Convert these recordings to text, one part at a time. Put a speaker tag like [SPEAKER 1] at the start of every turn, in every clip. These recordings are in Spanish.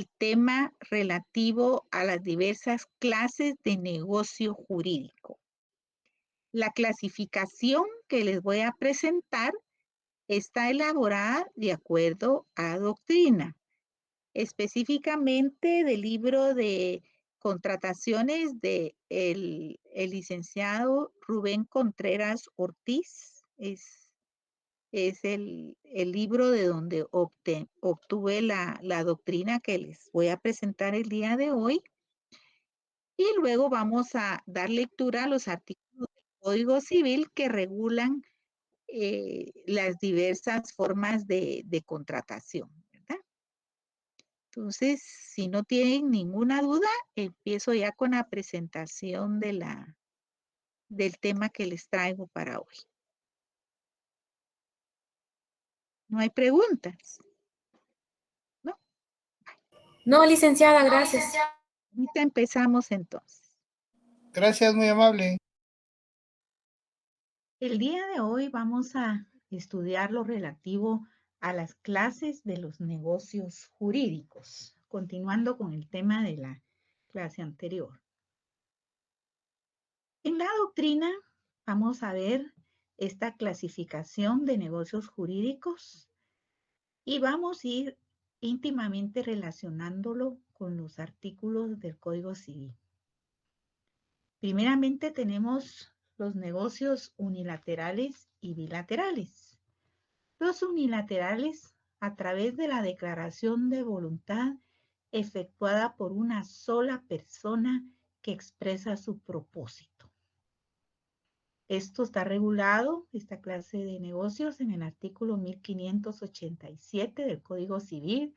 [SPEAKER 1] el tema relativo a las diversas clases de negocio jurídico. La clasificación que les voy a presentar está elaborada de acuerdo a doctrina, específicamente del libro de contrataciones de el licenciado Rubén Contreras Ortiz. Es el libro de donde obtuve la doctrina que les voy a presentar el día de hoy. Y luego vamos a dar lectura a los artículos del Código Civil que regulan las diversas formas de contratación, ¿verdad? Entonces, si no tienen ninguna duda, empiezo ya con la presentación del tema que les traigo para hoy. ¿No hay preguntas? ¿No?
[SPEAKER 2] No, licenciada, gracias.
[SPEAKER 1] Ahorita empezamos entonces.
[SPEAKER 3] Gracias, muy amable.
[SPEAKER 1] El día de hoy vamos a estudiar lo relativo a las clases de los negocios jurídicos, continuando con el tema de la clase anterior. En la doctrina vamos a ver esta clasificación de negocios jurídicos y vamos a ir íntimamente relacionándolo con los artículos del Código Civil. Primeramente tenemos los negocios unilaterales y bilaterales. Los unilaterales, a través de la declaración de voluntad efectuada por una sola persona que expresa su propósito. Esto está regulado, esta clase de negocios, en el artículo 1587 del Código Civil,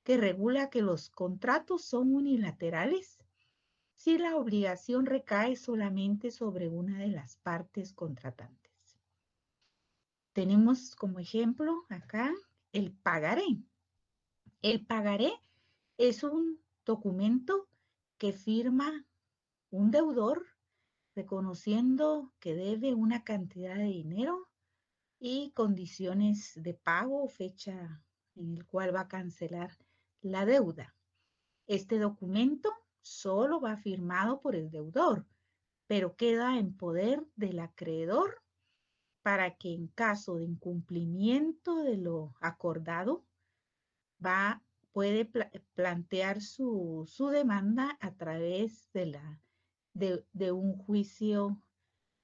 [SPEAKER 1] que regula que los contratos son unilaterales si la obligación recae solamente sobre una de las partes contratantes. Tenemos como ejemplo acá el pagaré. El pagaré es un documento que firma un deudor reconociendo que debe una cantidad de dinero y condiciones de pago o fecha en el cual va a cancelar la deuda. Este documento solo va firmado por el deudor, pero queda en poder del acreedor para que en caso de incumplimiento de lo acordado, puede plantear su demanda a través de un juicio,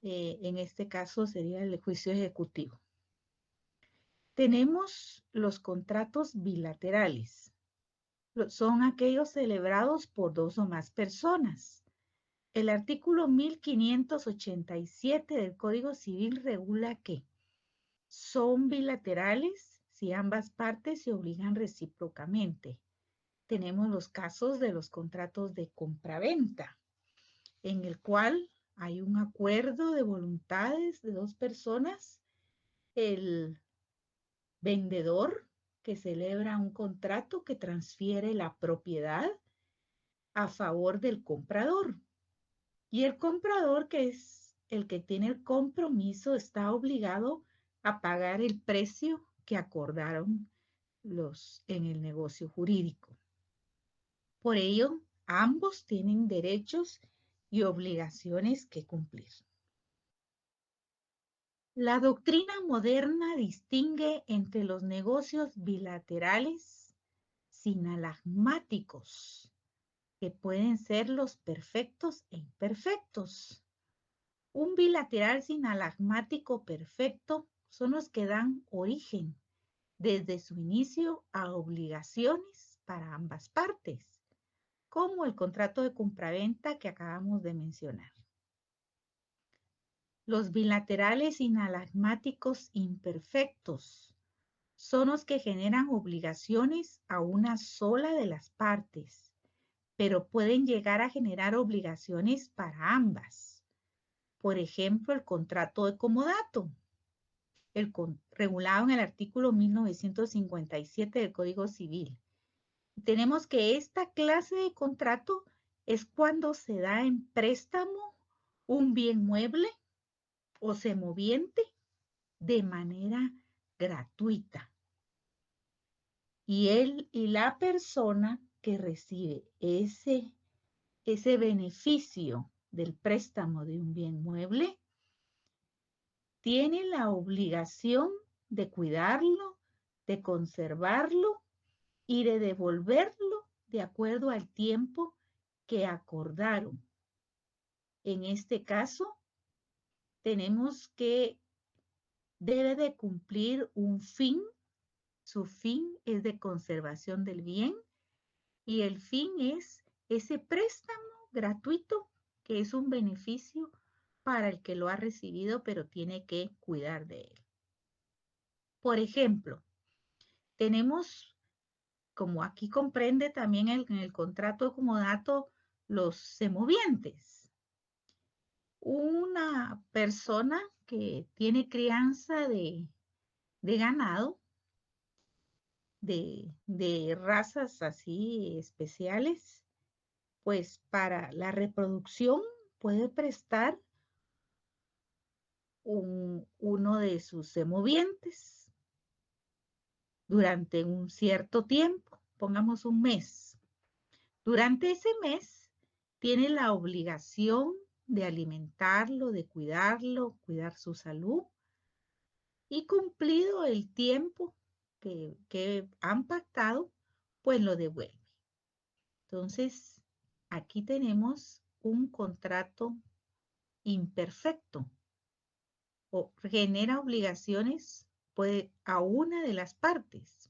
[SPEAKER 1] en este caso sería el juicio ejecutivo. Tenemos los contratos bilaterales. Son aquellos celebrados por dos o más personas. El artículo 1587 del Código Civil regula que son bilaterales si ambas partes se obligan recíprocamente. Tenemos los casos de los contratos de compraventa, en el cual hay un acuerdo de voluntades de dos personas. El vendedor que celebra un contrato que transfiere la propiedad a favor del comprador. Y el comprador, que es el que tiene el compromiso, está obligado a pagar el precio que acordaron en el negocio jurídico. Por ello, ambos tienen derechos y obligaciones que cumplir. La doctrina moderna distingue entre los negocios bilaterales sinalagmáticos, que pueden ser los perfectos e imperfectos. Un bilateral sinalagmático perfecto son los que dan origen desde su inicio a obligaciones para ambas partes, como el contrato de compraventa que acabamos de mencionar. Los bilaterales sinalagmáticos imperfectos son los que generan obligaciones a una sola de las partes, pero pueden llegar a generar obligaciones para ambas. Por ejemplo, el contrato de comodato, regulado en el artículo 1957 del Código Civil. Tenemos que esta clase de contrato es cuando se da en préstamo un bien mueble o semoviente de manera gratuita. Y él y la persona que recibe ese beneficio del préstamo de un bien mueble tiene la obligación de cuidarlo, de conservarlo y de devolverlo de acuerdo al tiempo que acordaron. En este caso, tenemos que debe de cumplir un fin. Su fin es de conservación del bien y el fin es ese préstamo gratuito que es un beneficio para el que lo ha recibido, pero tiene que cuidar de él. Por ejemplo, tenemos, como aquí comprende también en el contrato de comodato, los semovientes. Una persona que tiene crianza de ganado, de razas así especiales, pues para la reproducción puede prestar uno de sus semovientes durante un cierto tiempo, pongamos un mes. Durante ese mes tiene la obligación de alimentarlo, de cuidarlo, cuidar su salud y cumplido el tiempo que han pactado, pues lo devuelve. Entonces, aquí tenemos un contrato imperfecto o genera obligaciones a una de las partes,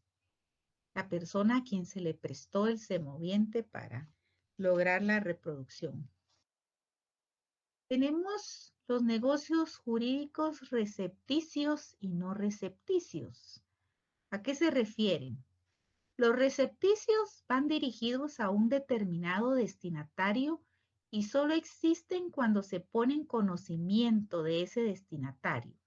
[SPEAKER 1] la persona a quien se le prestó el semoviente para lograr la reproducción. Tenemos los negocios jurídicos recepticios y no recepticios. ¿A qué se refieren? Los recepticios van dirigidos a un determinado destinatario y solo existen cuando se pone en conocimiento de ese destinatario.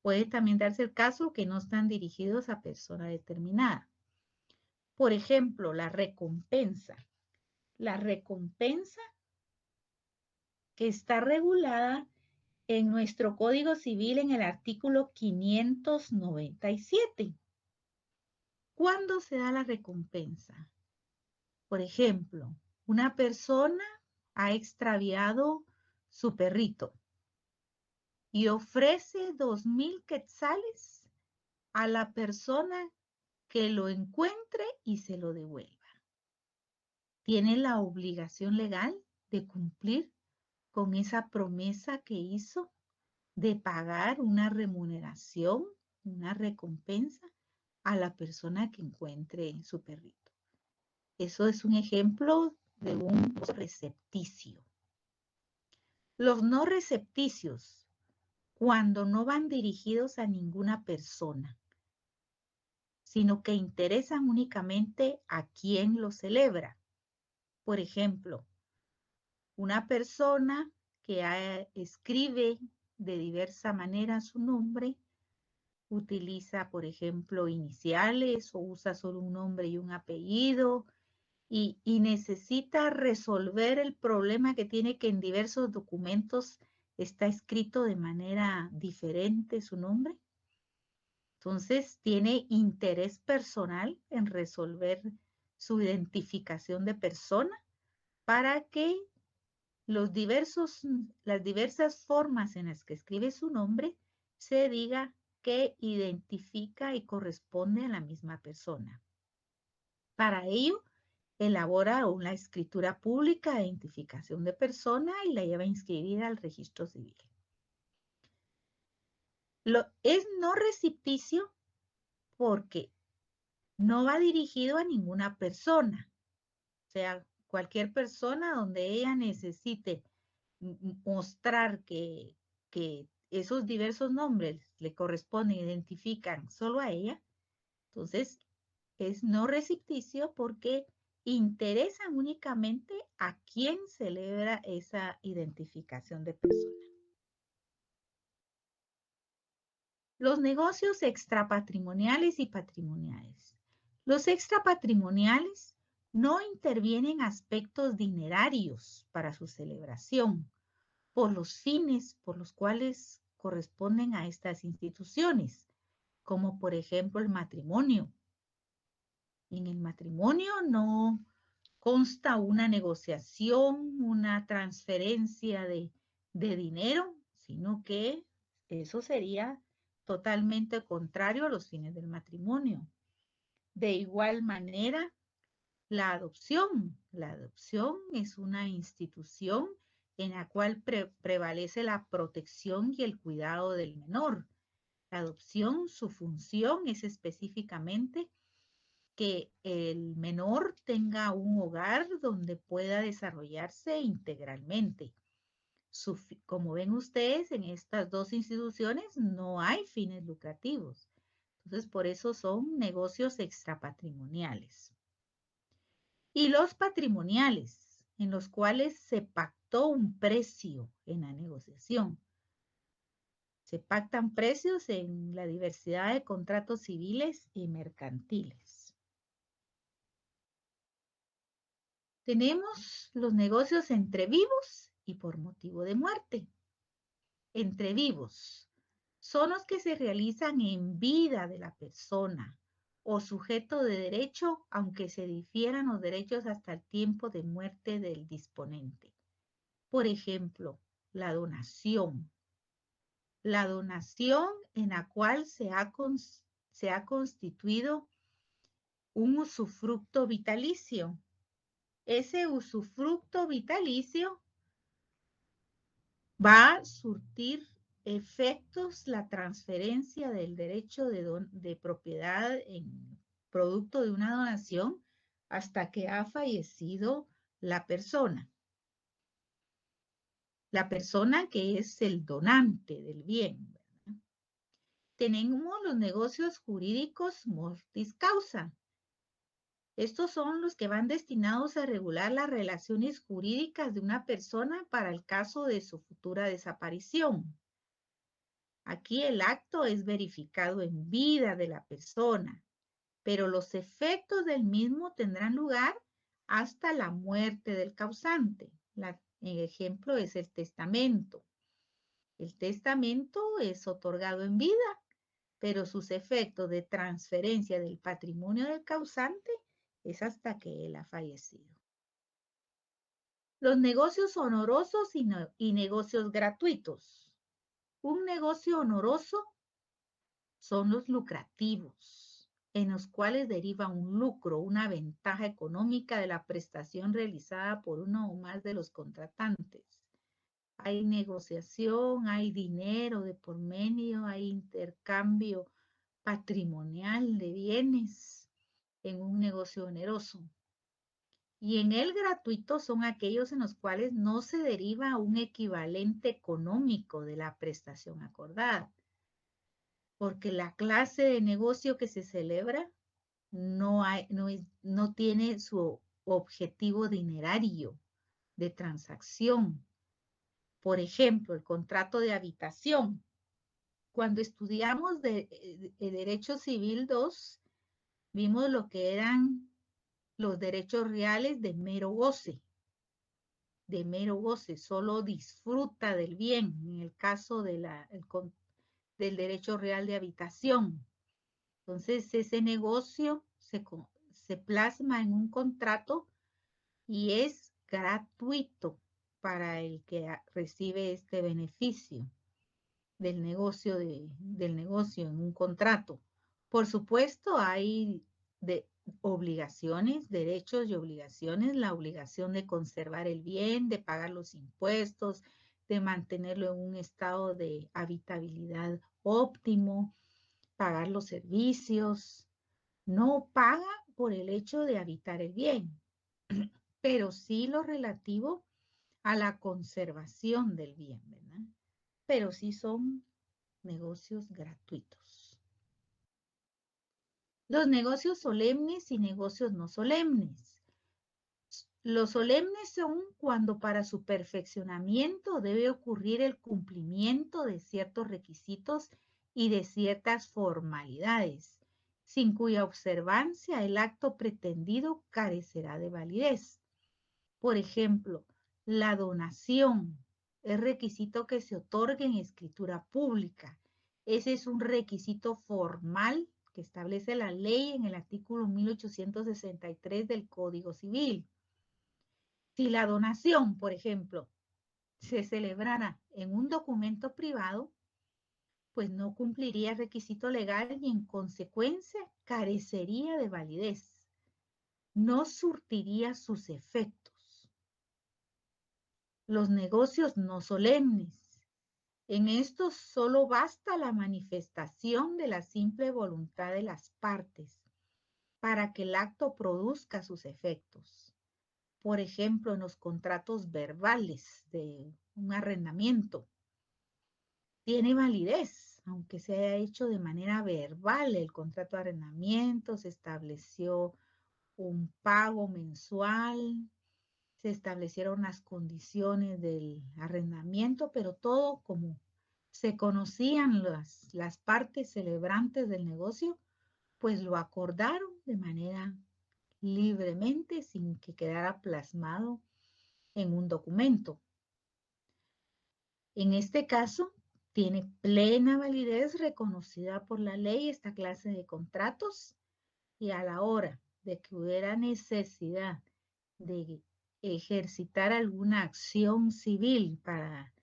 [SPEAKER 1] Puede también darse el caso que no están dirigidos a persona determinada. Por ejemplo, la recompensa. La recompensa que está regulada en nuestro Código Civil en el artículo 597. ¿Cuándo se da la recompensa? Por ejemplo, una persona ha extraviado su perrito y ofrece 2,000 quetzales a la persona que lo encuentre y se lo devuelva. Tiene la obligación legal de cumplir con esa promesa que hizo de pagar una remuneración, una recompensa a la persona que encuentre su perrito. Eso es un ejemplo de un recepticio. Los no recepticios, cuando no van dirigidos a ninguna persona, sino que interesan únicamente a quien lo celebra. Por ejemplo, una persona que escribe de diversa manera su nombre, utiliza, por ejemplo, iniciales o usa solo un nombre y un apellido y necesita resolver el problema que tiene, que en diversos documentos está escrito de manera diferente su nombre. Entonces, tiene interés personal en resolver su identificación de persona para que las diversas formas en las que escribe su nombre se diga que identifica y corresponde a la misma persona. Para ello, elabora una escritura pública de identificación de persona y la lleva a inscribir al registro civil. Es no recepticio porque no va dirigido a ninguna persona. O sea, cualquier persona donde ella necesite mostrar que esos diversos nombres le corresponden, identifican solo a ella, entonces es no recepticio porque interesan únicamente a quien celebra esa identificación de persona. Los negocios extrapatrimoniales y patrimoniales. Los extrapatrimoniales no intervienen aspectos dinerarios para su celebración por los fines por los cuales corresponden a estas instituciones, como por ejemplo el matrimonio. En el matrimonio no consta una negociación, una transferencia de dinero, sino que eso sería totalmente contrario a los fines del matrimonio. De igual manera, la adopción. La adopción es una institución en la cual prevalece la protección y el cuidado del menor. La adopción, su función es específicamente que el menor tenga un hogar donde pueda desarrollarse integralmente. Como ven ustedes, en estas dos instituciones no hay fines lucrativos. Entonces, por eso son negocios extrapatrimoniales. Y los patrimoniales, en los cuales se pactó un precio en la negociación. Se pactan precios en la diversidad de contratos civiles y mercantiles. Tenemos los negocios entre vivos y por motivo de muerte. Entre vivos son los que se realizan en vida de la persona o sujeto de derecho, aunque se difieran los derechos hasta el tiempo de muerte del disponente. Por ejemplo, la donación. La donación en la cual se ha constituido un usufructo vitalicio. Ese usufructo vitalicio va a surtir efectos la transferencia del derecho de propiedad en producto de una donación hasta que ha fallecido la persona. La persona que es el donante del bien. ¿Verdad? Tenemos los negocios jurídicos mortis causa. Estos son los que van destinados a regular las relaciones jurídicas de una persona para el caso de su futura desaparición. Aquí el acto es verificado en vida de la persona, pero los efectos del mismo tendrán lugar hasta la muerte del causante. El ejemplo es el testamento. El testamento es otorgado en vida, pero sus efectos de transferencia del patrimonio del causante es hasta que él ha fallecido. Los negocios honorosos y negocios gratuitos. Un negocio honoroso son los lucrativos, en los cuales deriva un lucro, una ventaja económica de la prestación realizada por uno o más de los contratantes. Hay negociación, hay dinero de por medio, hay intercambio patrimonial de bienes en un negocio oneroso. Y en el gratuito son aquellos en los cuales no se deriva un equivalente económico de la prestación acordada, porque la clase de negocio que se celebra no tiene su objetivo dinerario de transacción. Por ejemplo, el contrato de habitación. Cuando estudiamos de Derecho Civil 2, vimos lo que eran los derechos reales de mero goce. De mero goce, solo disfruta del bien, en el caso del derecho real de habitación. Entonces, ese negocio se plasma en un contrato y es gratuito para el que recibe este beneficio del negocio en un contrato. Por supuesto, hay obligaciones, derechos y obligaciones, la obligación de conservar el bien, de pagar los impuestos, de mantenerlo en un estado de habitabilidad óptimo, pagar los servicios. No paga por el hecho de habitar el bien, pero sí lo relativo a la conservación del bien, ¿verdad? Pero sí son negocios gratuitos. Los negocios solemnes y negocios no solemnes. Los solemnes son cuando para su perfeccionamiento debe ocurrir el cumplimiento de ciertos requisitos y de ciertas formalidades, sin cuya observancia el acto pretendido carecerá de validez. Por ejemplo, la donación es requisito que se otorgue en escritura pública. Ese es un requisito formal que establece la ley en el artículo 1863 del Código Civil. Si la donación, por ejemplo, se celebrara en un documento privado, pues no cumpliría el requisito legal y en consecuencia carecería de validez. No surtiría sus efectos. Los negocios no solemnes. En estos solo basta la manifestación de la simple voluntad de las partes para que el acto produzca sus efectos. Por ejemplo, en los contratos verbales de un arrendamiento. Tiene validez, aunque se haya hecho de manera verbal el contrato de arrendamiento, se estableció un pago mensual, se establecieron las condiciones del arrendamiento, pero todo como se conocían las partes celebrantes del negocio, pues lo acordaron de manera libremente, sin que quedara plasmado en un documento. En este caso, tiene plena validez reconocida por la ley esta clase de contratos y a la hora de que hubiera necesidad de ejercitar alguna acción civil para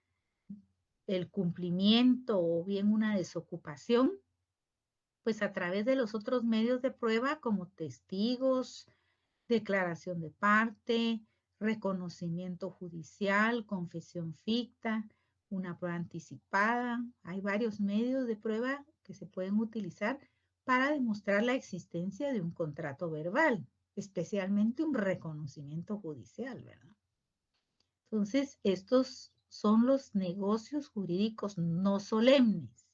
[SPEAKER 1] el cumplimiento o bien una desocupación, pues a través de los otros medios de prueba como testigos, declaración de parte, reconocimiento judicial, confesión ficta, una prueba anticipada. Hay varios medios de prueba que se pueden utilizar para demostrar la existencia de un contrato verbal, especialmente un reconocimiento judicial, ¿verdad? Entonces, estos son los negocios jurídicos no solemnes,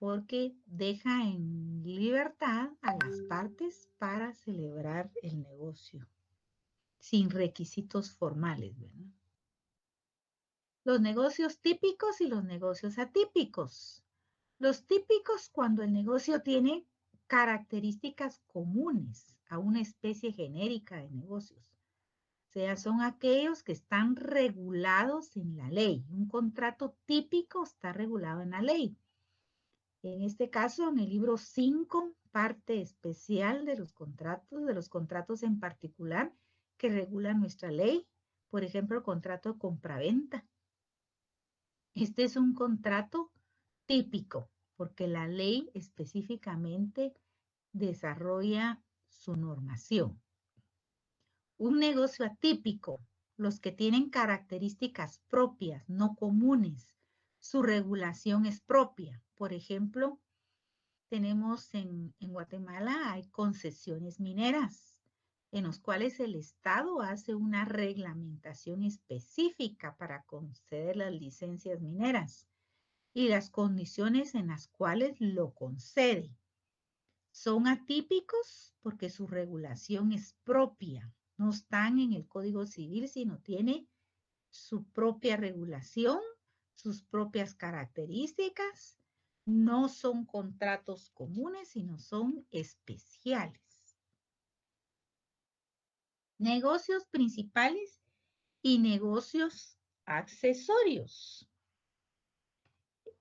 [SPEAKER 1] porque deja en libertad a las partes para celebrar el negocio, sin requisitos formales, ¿verdad? Los negocios típicos y los negocios atípicos. Los típicos cuando el negocio tiene características comunes a una especie genérica de negocios. O sea, son aquellos que están regulados en la ley. Un contrato típico está regulado en la ley. En este caso, en el libro 5, parte especial de los contratos en particular que regula nuestra ley. Por ejemplo, el contrato de compraventa. Este es un contrato típico, porque la ley específicamente desarrolla su normación. Un negocio atípico, los que tienen características propias, no comunes, su regulación es propia. Por ejemplo, tenemos en Guatemala, hay concesiones mineras, en los cuales el Estado hace una reglamentación específica para conceder las licencias mineras y las condiciones en las cuales lo concede. Son atípicos porque su regulación es propia, no están en el Código Civil, sino tiene su propia regulación, sus propias características. No son contratos comunes, sino son especiales. Negocios principales y negocios accesorios.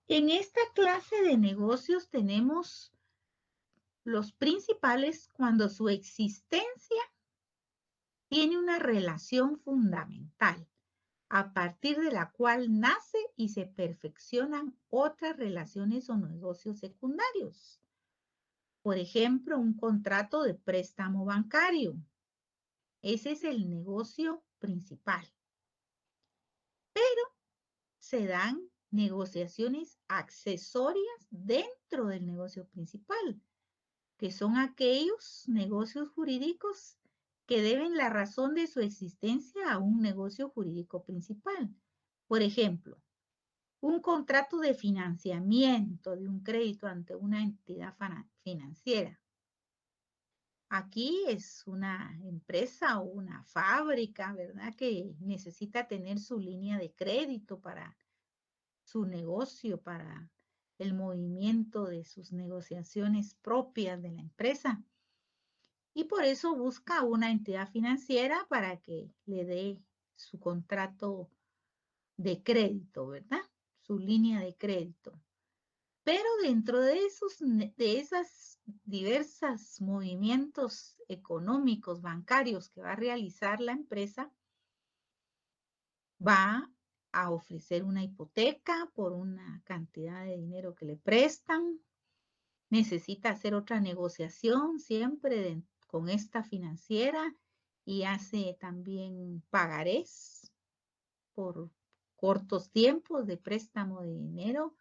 [SPEAKER 1] En esta clase de negocios tenemos los principales cuando su existencia tiene una relación fundamental, a partir de la cual nace y se perfeccionan otras relaciones o negocios secundarios. Por ejemplo, un contrato de préstamo bancario. Ese es el negocio principal. Pero se dan negociaciones accesorias dentro del negocio principal, que son aquellos negocios jurídicos que deben la razón de su existencia a un negocio jurídico principal. Por ejemplo, un contrato de financiamiento de un crédito ante una entidad financiera. Aquí es una empresa o una fábrica, ¿verdad?, que necesita tener su línea de crédito para su negocio, para el movimiento de sus negociaciones propias de la empresa. Y por eso busca una entidad financiera para que le dé su contrato de crédito, ¿verdad? Su línea de crédito. Pero dentro de esas diversas movimientos económicos, bancarios que va a realizar la empresa, va a ofrecer una hipoteca por una cantidad de dinero que le prestan, necesita hacer otra negociación siempre con esta financiera y hace también pagarés por cortos tiempos de préstamo de dinero.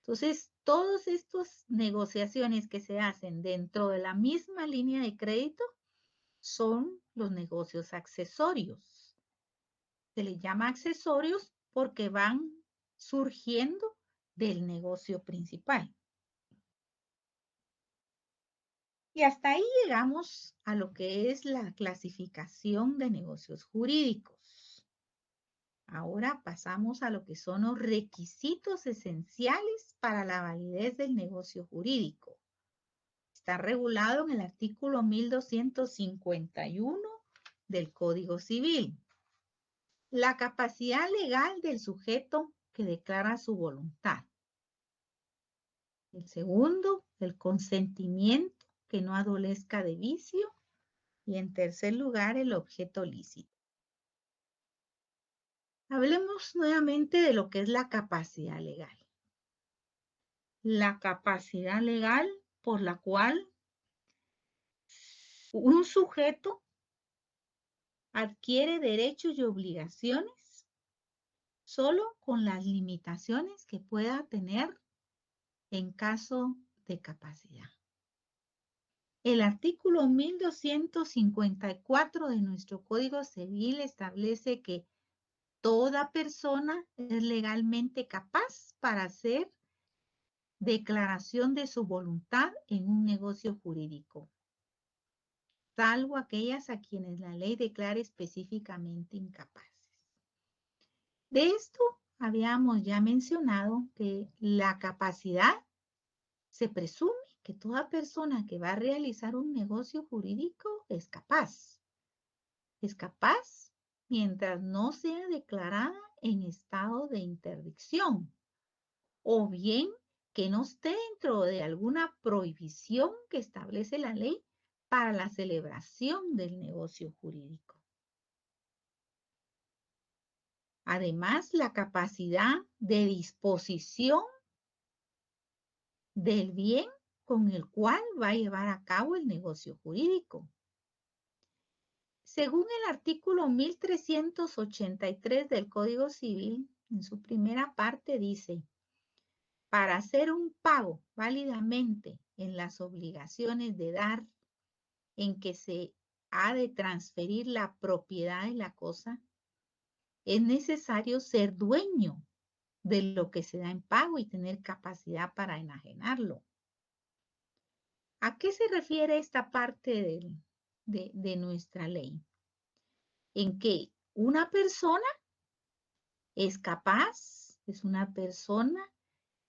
[SPEAKER 1] Entonces, todas estas negociaciones que se hacen dentro de la misma línea de crédito son los negocios accesorios. Se les llama accesorios porque van surgiendo del negocio principal. Y hasta ahí llegamos a lo que es la clasificación de negocios jurídicos. Ahora pasamos a lo que son los requisitos esenciales para la validez del negocio jurídico. Está regulado en el artículo 1251 del Código Civil. La capacidad legal del sujeto que declara su voluntad. El segundo, el consentimiento que no adolezca de vicio. Y en tercer lugar, el objeto lícito. Hablemos nuevamente de lo que es la capacidad legal. La capacidad legal por la cual un sujeto adquiere derechos y obligaciones solo con las limitaciones que pueda tener en caso de capacidad. El artículo 1254 de nuestro Código Civil establece que toda persona es legalmente capaz para hacer declaración de su voluntad en un negocio jurídico, salvo aquellas a quienes la ley declare específicamente incapaces. De esto habíamos ya mencionado que la capacidad se presume que toda persona que va a realizar un negocio jurídico es capaz. Es capaz mientras no sea declarada en estado de interdicción o bien que no esté dentro de alguna prohibición que establece la ley para la celebración del negocio jurídico. Además, la capacidad de disposición del bien con el cual va a llevar a cabo el negocio jurídico. Según el artículo 1383 del Código Civil, en su primera parte dice: para hacer un pago válidamente en las obligaciones de dar en que se ha de transferir la propiedad de la cosa, es necesario ser dueño de lo que se da en pago y tener capacidad para enajenarlo. ¿A qué se refiere esta parte de nuestra ley? En que una persona es capaz, es una persona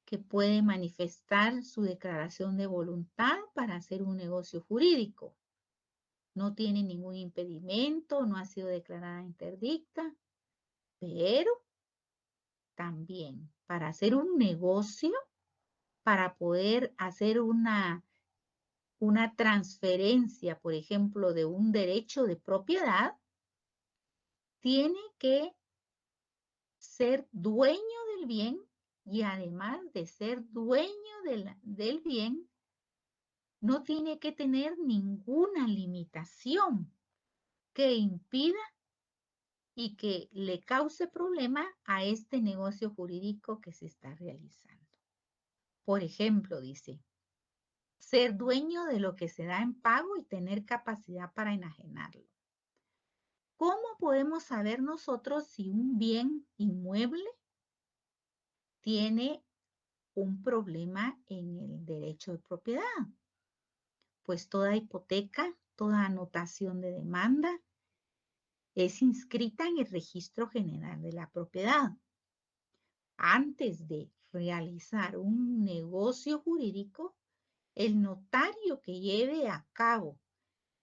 [SPEAKER 1] que puede manifestar su declaración de voluntad para hacer un negocio jurídico. No tiene ningún impedimento, no ha sido declarada interdicta, pero también para hacer un negocio, para poder hacer una transferencia, por ejemplo, de un derecho de propiedad, tiene que ser dueño del bien y además de ser dueño del bien, no tiene que tener ninguna limitación que impida y que le cause problema a este negocio jurídico que se está realizando. Por ejemplo, dice, ser dueño de lo que se da en pago y tener capacidad para enajenarlo. ¿Cómo podemos saber nosotros si un bien inmueble tiene un problema en el derecho de propiedad? Pues toda hipoteca, toda anotación de demanda es inscrita en el Registro General de la Propiedad. Antes de realizar un negocio jurídico, el notario que lleve a cabo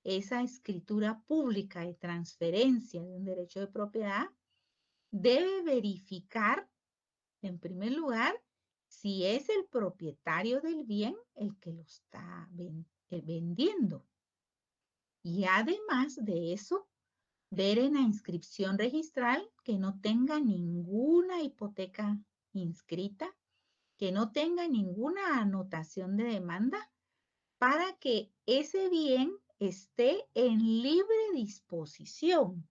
[SPEAKER 1] esa escritura pública de transferencia de un derecho de propiedad debe verificar, en primer lugar, si es el propietario del bien el que lo está vendiendo. Y además de eso, ver en la inscripción registral que no tenga ninguna hipoteca inscrita, que no tenga ninguna anotación de demanda, para que ese bien esté en libre disposición,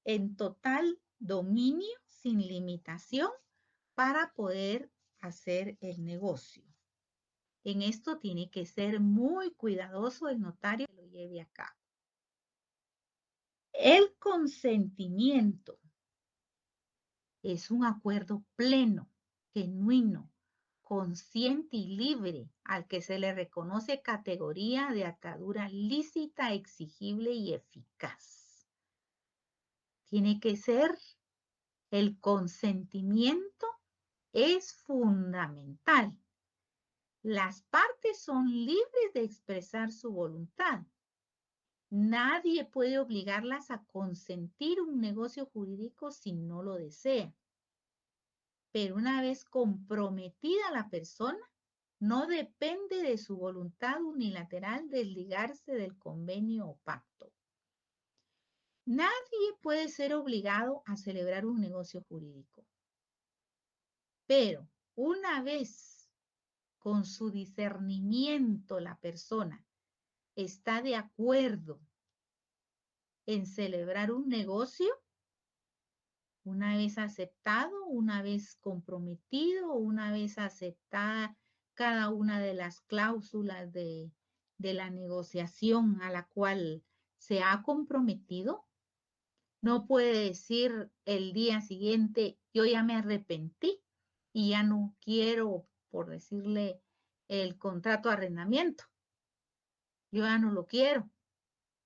[SPEAKER 1] en total dominio, sin limitación, para poder hacer el negocio. En esto tiene que ser muy cuidadoso el notario que lo lleve a cabo. El consentimiento es un acuerdo pleno, genuino, consciente y libre al que se le reconoce categoría de atadura lícita, exigible y eficaz. Tiene que ser el consentimiento, es fundamental. Las partes son libres de expresar su voluntad. Nadie puede obligarlas a consentir un negocio jurídico si no lo desea. Pero una vez comprometida la persona, no depende de su voluntad unilateral desligarse del convenio o pacto. Nadie puede ser obligado a celebrar un negocio jurídico. Pero una vez con su discernimiento la persona está de acuerdo en celebrar un negocio, una vez aceptado, una vez comprometido, una vez aceptada cada una de las cláusulas de la negociación a la cual se ha comprometido, no puede decir el día siguiente, yo ya me arrepentí y ya no quiero, por decirle, el contrato de arrendamiento. Yo ya no lo quiero.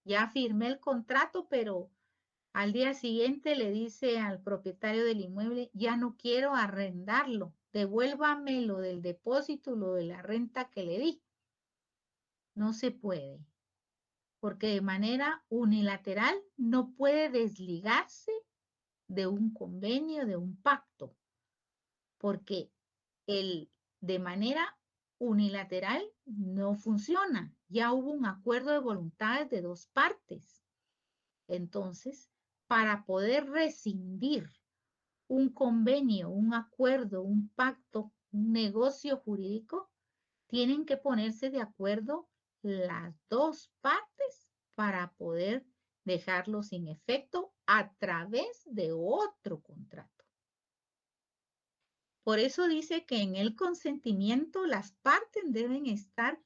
[SPEAKER 1] Ya firmé el contrato, pero al día siguiente le dice al propietario del inmueble, ya no quiero arrendarlo, devuélvame lo del depósito, lo de la renta que le di. No se puede, porque de manera unilateral no puede desligarse de un convenio, de un pacto, porque de manera unilateral no funciona. Ya hubo un acuerdo de voluntades de dos partes. Entonces, para poder rescindir un convenio, un acuerdo, un pacto, un negocio jurídico, tienen que ponerse de acuerdo las dos partes para poder dejarlo sin efecto a través de otro contrato. Por eso dice que en el consentimiento las partes deben estar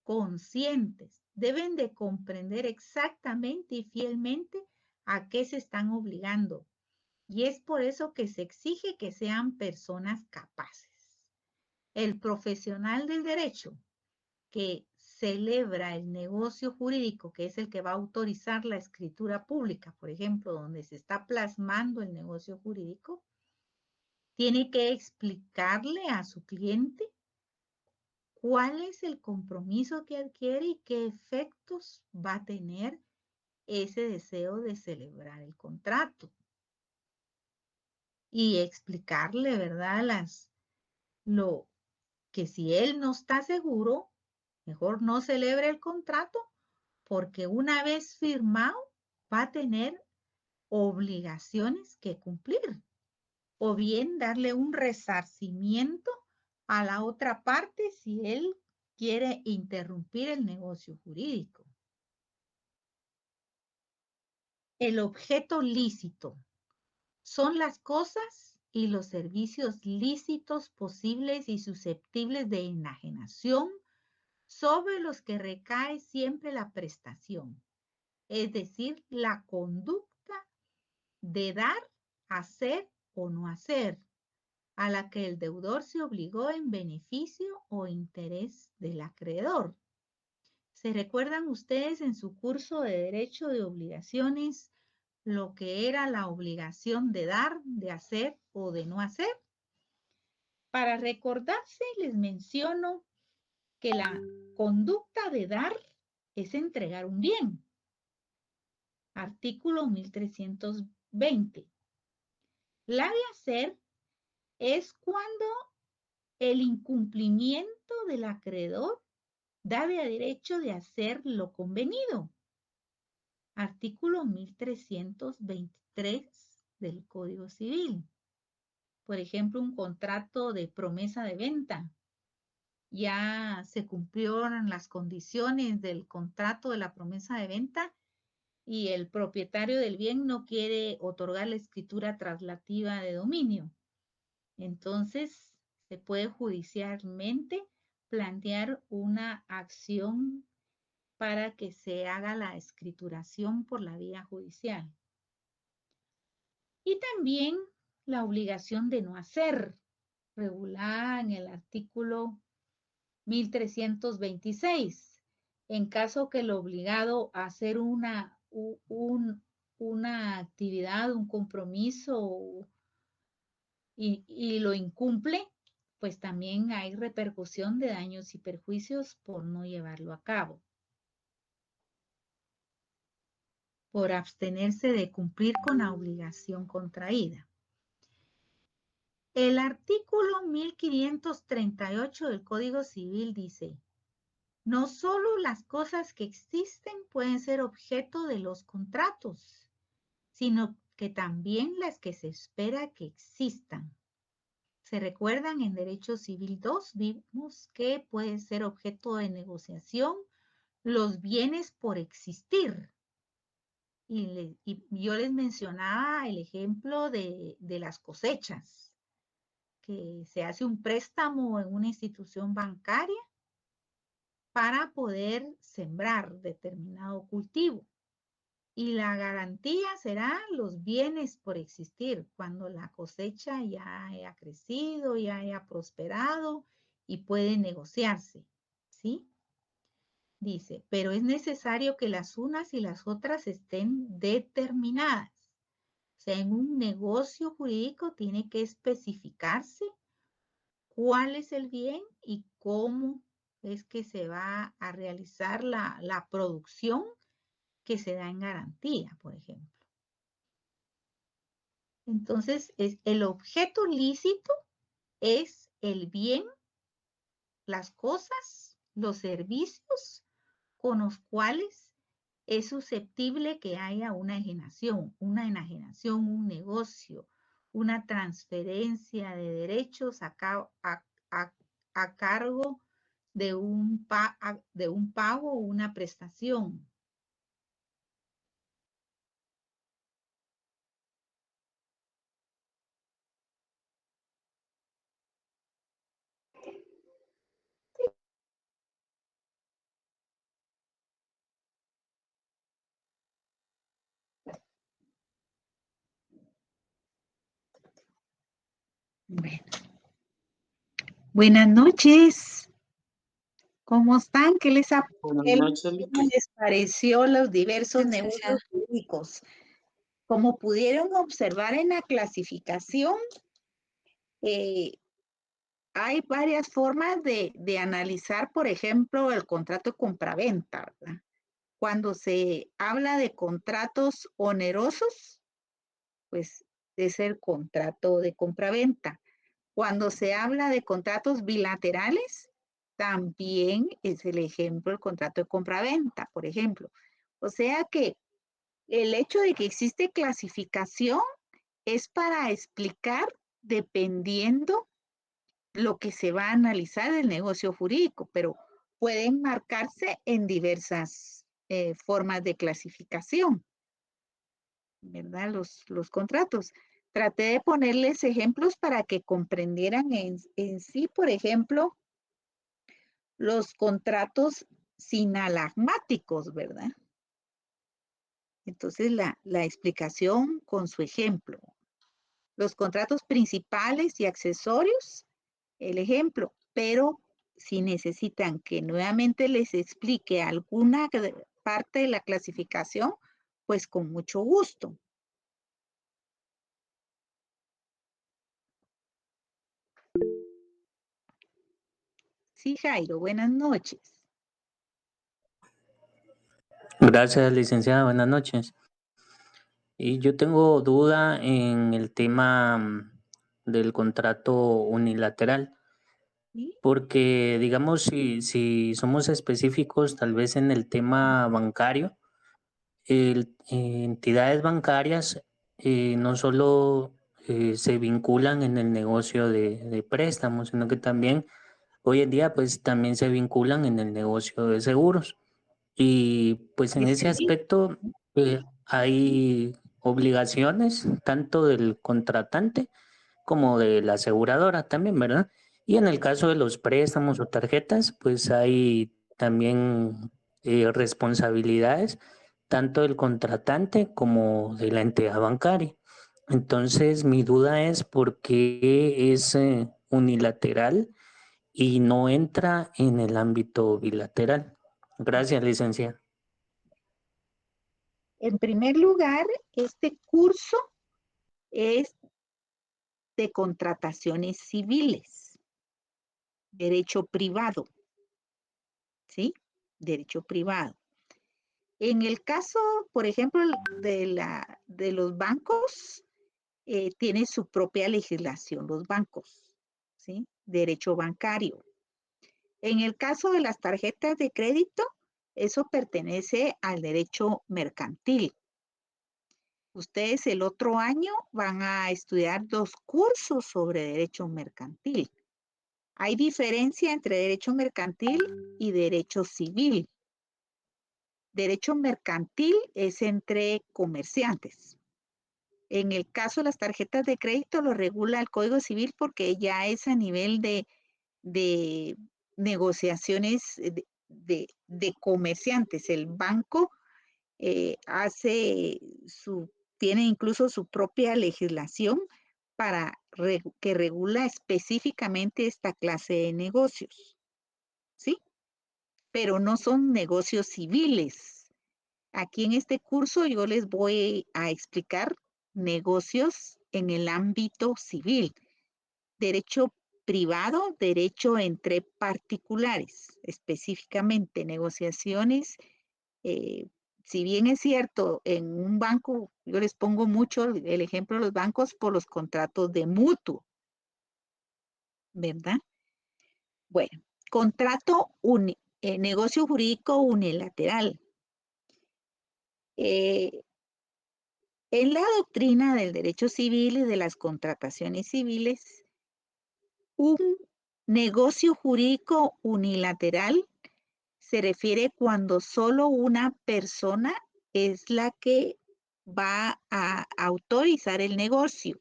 [SPEAKER 1] conscientes, deben de comprender exactamente y fielmente a qué se están obligando. Y es por eso que se exige que sean personas capaces. El profesional del derecho que celebra el negocio jurídico, que es el que va a autorizar la escritura pública, por ejemplo, donde se está plasmando el negocio jurídico, tiene que explicarle a su cliente cuál es el compromiso que adquiere y qué efectos va a tener ese deseo de celebrar el contrato. Y explicarle, ¿verdad? Lo que si él no está seguro, mejor no celebre el contrato, porque una vez firmado va a tener obligaciones que cumplir, o bien darle un resarcimiento a la otra parte si él quiere interrumpir el negocio jurídico. El objeto lícito son las cosas y los servicios lícitos posibles y susceptibles de enajenación sobre los que recae siempre la prestación, es decir, la conducta de dar, hacer o no hacer, a la que el deudor se obligó en beneficio o interés del acreedor. ¿Se recuerdan ustedes en su curso de Derecho de Obligaciones lo que era la obligación de dar, de hacer o de no hacer? Para recordarse, les menciono que la conducta de dar es entregar un bien. Artículo 1320. La de hacer es cuando el incumplimiento del acreedor da derecho de hacer lo convenido. Artículo 1323 del Código Civil. Por ejemplo, un contrato de promesa de venta. Ya se cumplieron las condiciones del contrato de la promesa de venta y el propietario del bien no quiere otorgar la escritura traslativa de dominio. Entonces, se puede judicialmente plantear una acción para que se haga la escrituración por la vía judicial. Y también la obligación de no hacer, regulada en el artículo 1326. En caso que el obligado a hacer una actividad, un compromiso y lo incumple, pues también hay repercusión de daños y perjuicios por no llevarlo a cabo, por abstenerse de cumplir con la obligación contraída. El artículo 1538 del Código Civil dice: no solo las cosas que existen pueden ser objeto de los contratos, sino que también las que se espera que existan. ¿Se recuerdan? En Derecho Civil 2 vimos que puede ser objeto de negociación los bienes por existir. Y yo les mencionaba el ejemplo de las cosechas, que se hace un préstamo en una institución bancaria para poder sembrar determinado cultivo. Y la garantía será los bienes por existir, cuando la cosecha ya haya crecido, ya haya prosperado y puede negociarse, ¿sí? Dice, pero es necesario que las unas y las otras estén determinadas. O sea, en un negocio jurídico tiene que especificarse cuál es el bien y cómo es que se va a realizar la producción que se da en garantía, por ejemplo. Entonces, el objeto lícito es el bien, las cosas, los servicios con los cuales es susceptible que haya una enajenación, un negocio, una transferencia de derechos a cargo de un pago o una prestación. Bueno. Buenas noches. ¿Cómo están? ¿Qué les pareció los diversos negocios jurídicos? Como pudieron observar en la clasificación, hay varias formas de analizar, por ejemplo, el contrato de compraventa, ¿verdad? Cuando se habla de contratos onerosos, pues es el contrato de compraventa. Cuando se habla de contratos bilaterales, también es el ejemplo el contrato de compraventa, por ejemplo. O sea que el hecho de que existe clasificación es para explicar dependiendo lo que se va a analizar del negocio jurídico, pero pueden marcarse en diversas formas de clasificación, ¿verdad? Los contratos. Traté de ponerles ejemplos para que comprendieran en sí, por ejemplo, los contratos sinalagmáticos, ¿verdad? Entonces, la explicación con su ejemplo. Los contratos principales y accesorios, el ejemplo, pero si necesitan que nuevamente les explique alguna parte de la clasificación, pues con mucho gusto. Sí, Jairo, buenas noches.
[SPEAKER 4] Gracias, licenciada. Buenas noches. Y yo tengo duda en el tema del contrato unilateral.
[SPEAKER 1] ¿sí?
[SPEAKER 4] Porque, digamos, si somos específicos tal vez en el tema bancario, entidades bancarias no solo se vinculan en el negocio de préstamos, sino que también hoy en día pues también se vinculan en el negocio de seguros. Y pues en
[SPEAKER 1] Es
[SPEAKER 4] ese
[SPEAKER 1] civil.
[SPEAKER 4] aspecto hay obligaciones tanto del contratante como de la aseguradora también, ¿verdad? Y en el caso de los préstamos o tarjetas, pues hay también responsabilidades tanto del contratante como de la entidad bancaria. Entonces, mi duda es por qué es unilateral y no entra en el ámbito bilateral. Gracias, licenciada.
[SPEAKER 1] En primer lugar, este curso es de contrataciones civiles, derecho privado, ¿sí? Derecho privado. En el caso, por ejemplo, de los bancos, tiene su propia legislación los bancos, ¿sí? Derecho bancario. En el caso de las tarjetas de crédito, eso pertenece al derecho mercantil. Ustedes el otro año van a estudiar 2 cursos sobre derecho mercantil. Hay diferencia entre derecho mercantil y derecho civil. Derecho mercantil es entre comerciantes. En el caso de las tarjetas de crédito lo regula el Código Civil porque ya es a nivel de negociaciones de comerciantes. El banco tiene incluso su propia legislación que regula específicamente esta clase de negocios, ¿sí? Pero no son negocios civiles. Aquí en este curso yo les voy a explicar negocios en el ámbito civil, derecho privado, derecho entre particulares, específicamente negociaciones. eh, si bien es cierto, en un banco, yo les pongo mucho el ejemplo de los bancos por los contratos de mutuo, ¿verdad? Bueno, negocio jurídico unilateral. Eh, en la doctrina del derecho civil y de las contrataciones civiles, un negocio jurídico unilateral se refiere cuando solo una persona es la que va a autorizar el negocio.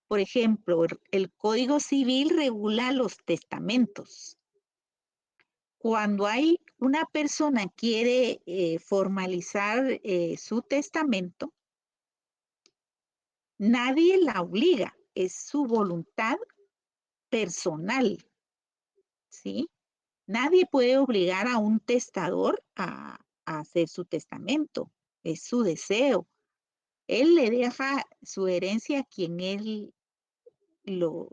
[SPEAKER 1] Por ejemplo, el Código Civil regula los testamentos. Cuando hay una persona que quiere formalizar su testamento, nadie la obliga, es su voluntad personal, ¿sí? Nadie puede obligar a un testador a hacer su testamento, es su deseo. Él le deja su herencia a quien él lo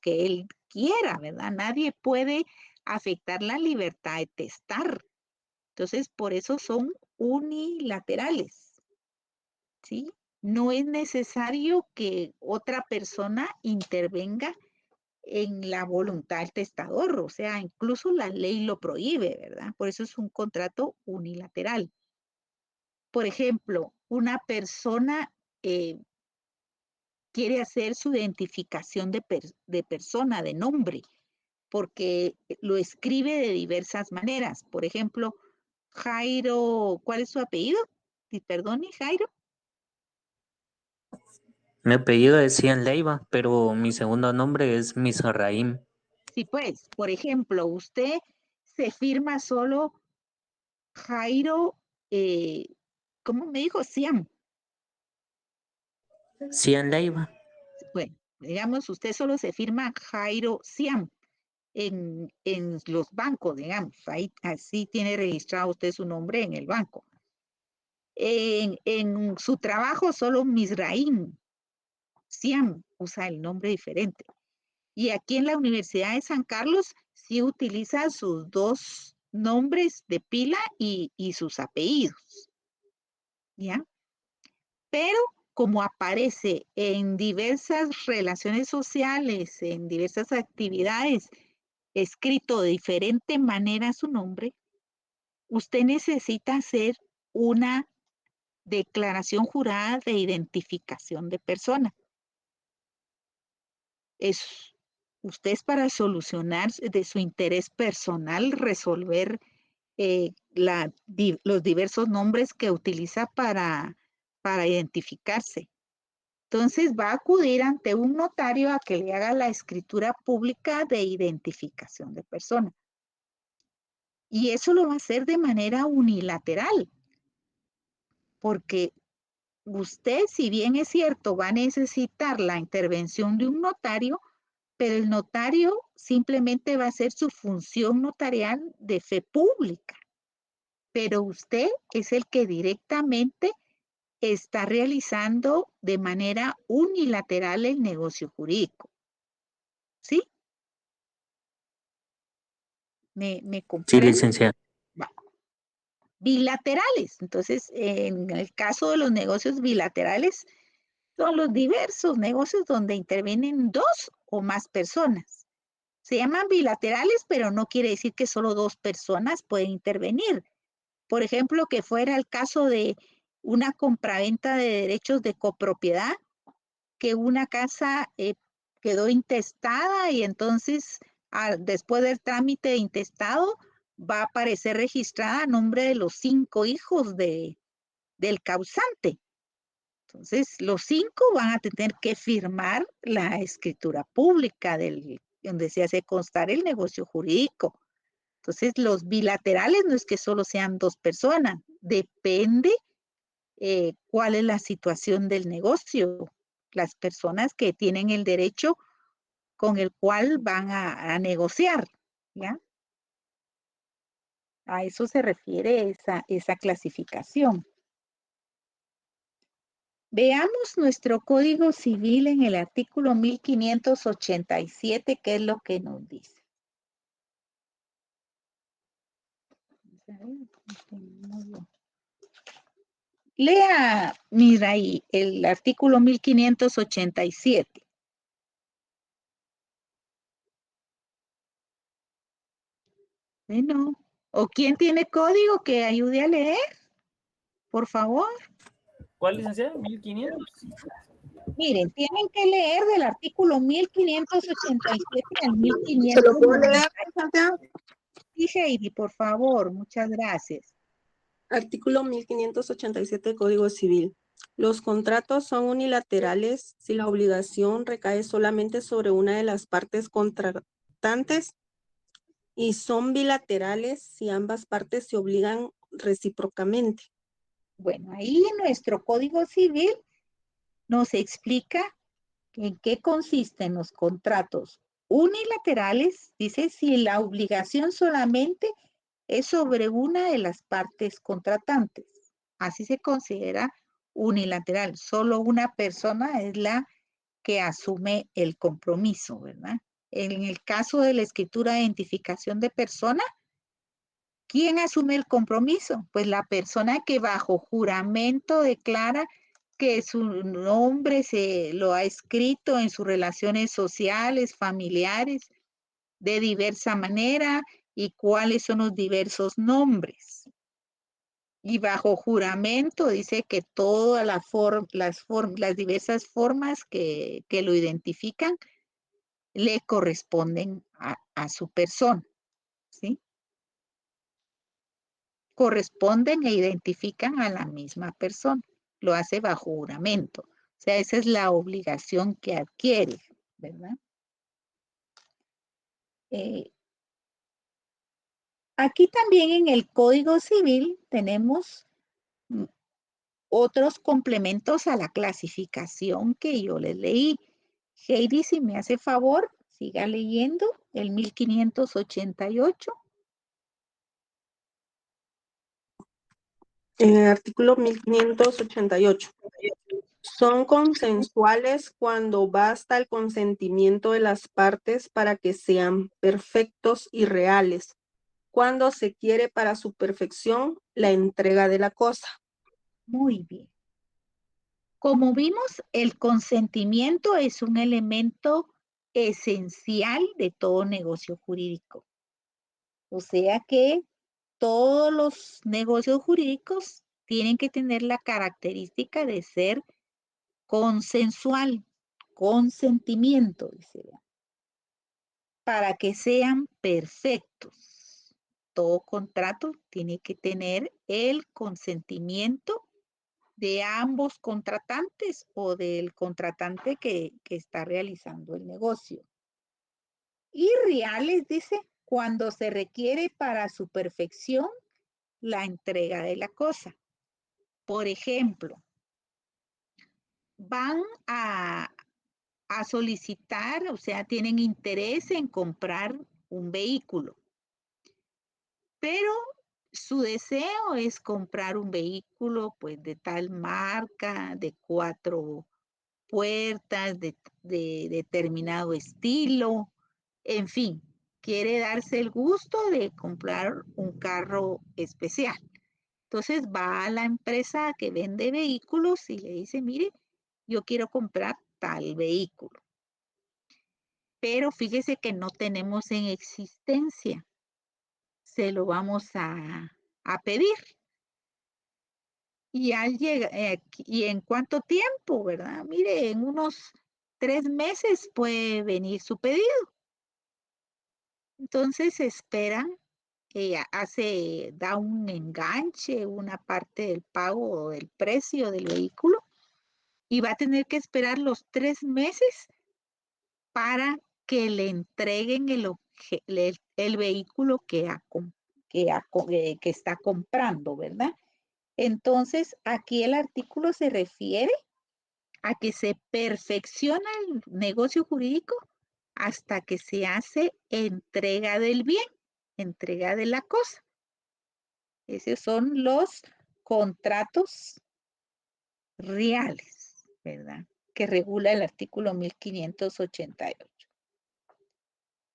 [SPEAKER 1] que él quiera, ¿verdad? Nadie puede afectar la libertad de testar. Entonces, por eso son unilaterales, ¿sí? No es necesario que otra persona intervenga en la voluntad del testador, o sea, incluso la ley lo prohíbe, ¿verdad? Por eso es un contrato unilateral. Por ejemplo, una persona quiere hacer su identificación de persona, de nombre, porque lo escribe de diversas maneras. Por ejemplo, Jairo, ¿cuál es su apellido? Perdone, Jairo.
[SPEAKER 4] Mi apellido es Cian Leiva, pero mi segundo nombre es Misraim.
[SPEAKER 1] Sí, pues, por ejemplo, usted se firma solo Jairo, ¿cómo me dijo? Siam.
[SPEAKER 4] Cian Leiva.
[SPEAKER 1] Bueno, digamos, usted solo se firma Jairo Siam en los bancos, digamos. Ahí así tiene registrado usted su nombre en el banco. En su trabajo solo Misraim Siam usa el nombre diferente. Y aquí en la Universidad de San Carlos sí utiliza sus 2 nombres de pila y sus apellidos. ¿Ya? Pero como aparece en diversas relaciones sociales, en diversas actividades, escrito de diferente manera su nombre, usted necesita hacer una declaración jurada de identificación de persona. Usted es para solucionar de su interés personal, resolver los diversos nombres que utiliza para identificarse. Entonces va a acudir ante un notario a que le haga la escritura pública de identificación de persona. Y eso lo va a hacer de manera unilateral, porque usted, si bien es cierto, va a necesitar la intervención de un notario, pero el notario simplemente va a hacer su función notarial de fe pública. Pero usted es el que directamente está realizando de manera unilateral el negocio jurídico. ¿Sí? ¿Me
[SPEAKER 4] Sí,
[SPEAKER 1] comprende?
[SPEAKER 4] licenciada.
[SPEAKER 1] Va. Bilaterales. Entonces, en el caso de los negocios bilaterales, son los diversos negocios donde intervienen dos o más personas. Se llaman bilaterales, pero no quiere decir que solo dos personas pueden intervenir. Por ejemplo, que fuera el caso de una compraventa de derechos de copropiedad, que una casa quedó intestada y entonces después del trámite de intestado va a aparecer registrada a nombre de los 5 hijos del causante. Entonces, los 5 van a tener que firmar la escritura pública donde se hace constar el negocio jurídico. Entonces, los bilaterales no es que solo sean 2 personas, depende cuál es la situación del negocio, las personas que tienen el derecho con el cual van a negociar, ¿ya? A eso se refiere esa clasificación. Veamos nuestro Código Civil en el artículo 1587, ¿qué es lo que nos dice? Lea, mira ahí, el artículo 1587. Bueno, ¿o quién tiene código que ayude a leer? Por favor.
[SPEAKER 5] ¿Cuál, licenciada? 1500.
[SPEAKER 1] Miren, tienen que leer del artículo 1587 al
[SPEAKER 6] ¿Se lo puedo
[SPEAKER 1] 1590.
[SPEAKER 6] leer, licenciada?
[SPEAKER 1] Sí, Heidi, por favor, muchas gracias.
[SPEAKER 6] Artículo 1587 del Código Civil. Los contratos son unilaterales si la obligación recae solamente sobre una de las partes contratantes y son bilaterales si ambas partes se obligan recíprocamente.
[SPEAKER 1] Bueno, ahí nuestro Código Civil nos explica en qué consisten los contratos unilaterales. Dice si la obligación solamente es sobre una de las partes contratantes. Así se considera unilateral. Solo una persona es la que asume el compromiso, ¿verdad? En el caso de la escritura de identificación de persona, ¿quién asume el compromiso? Pues la persona que bajo juramento declara que su nombre se lo ha escrito en sus relaciones sociales, familiares, de diversa manera y cuáles son los diversos nombres. Y bajo juramento dice que todas las diversas formas que lo identifican le corresponden a su persona, ¿sí? Corresponden e identifican a la misma persona. Lo hace bajo juramento. O sea, esa es la obligación que adquiere, ¿verdad? Aquí también en el Código Civil tenemos otros complementos a la clasificación que yo les leí. Heidi, si me hace favor, siga leyendo el 1588.
[SPEAKER 6] En el artículo 1588. Son consensuales cuando basta el consentimiento de las partes para que sean perfectos y reales, cuando se quiere para su perfección la entrega de la cosa.
[SPEAKER 1] Muy bien. Como vimos, el consentimiento es un elemento esencial de todo negocio jurídico. O sea que todos los negocios jurídicos tienen que tener la característica de ser consensual, consentimiento, dice, para que sean perfectos. Todo contrato tiene que tener el consentimiento de ambos contratantes o del contratante que está realizando el negocio. Y reales, dice, cuando se requiere para su perfección la entrega de la cosa. Por ejemplo, van a solicitar, o sea, tienen interés en comprar un vehículo, pero su deseo es comprar un vehículo pues de tal marca, de 4 puertas, de determinado estilo, en fin, quiere darse el gusto de comprar un carro especial. Entonces va a la empresa que vende vehículos y le dice, mire, yo quiero comprar tal vehículo, pero fíjese que no tenemos en existencia, se lo vamos a pedir. Y al llegar, ¿y en cuánto tiempo, verdad? Mire, en unos 3 meses puede venir su pedido. Entonces esperan, da un enganche, una parte del pago o del precio del vehículo y va a tener que esperar los 3 meses para que le entreguen el vehículo que está comprando, ¿verdad? Entonces, aquí el artículo se refiere a que se perfecciona el negocio jurídico hasta que se hace entrega del bien, entrega de la cosa. Esos son los contratos reales, ¿verdad? Que regula el artículo 1588.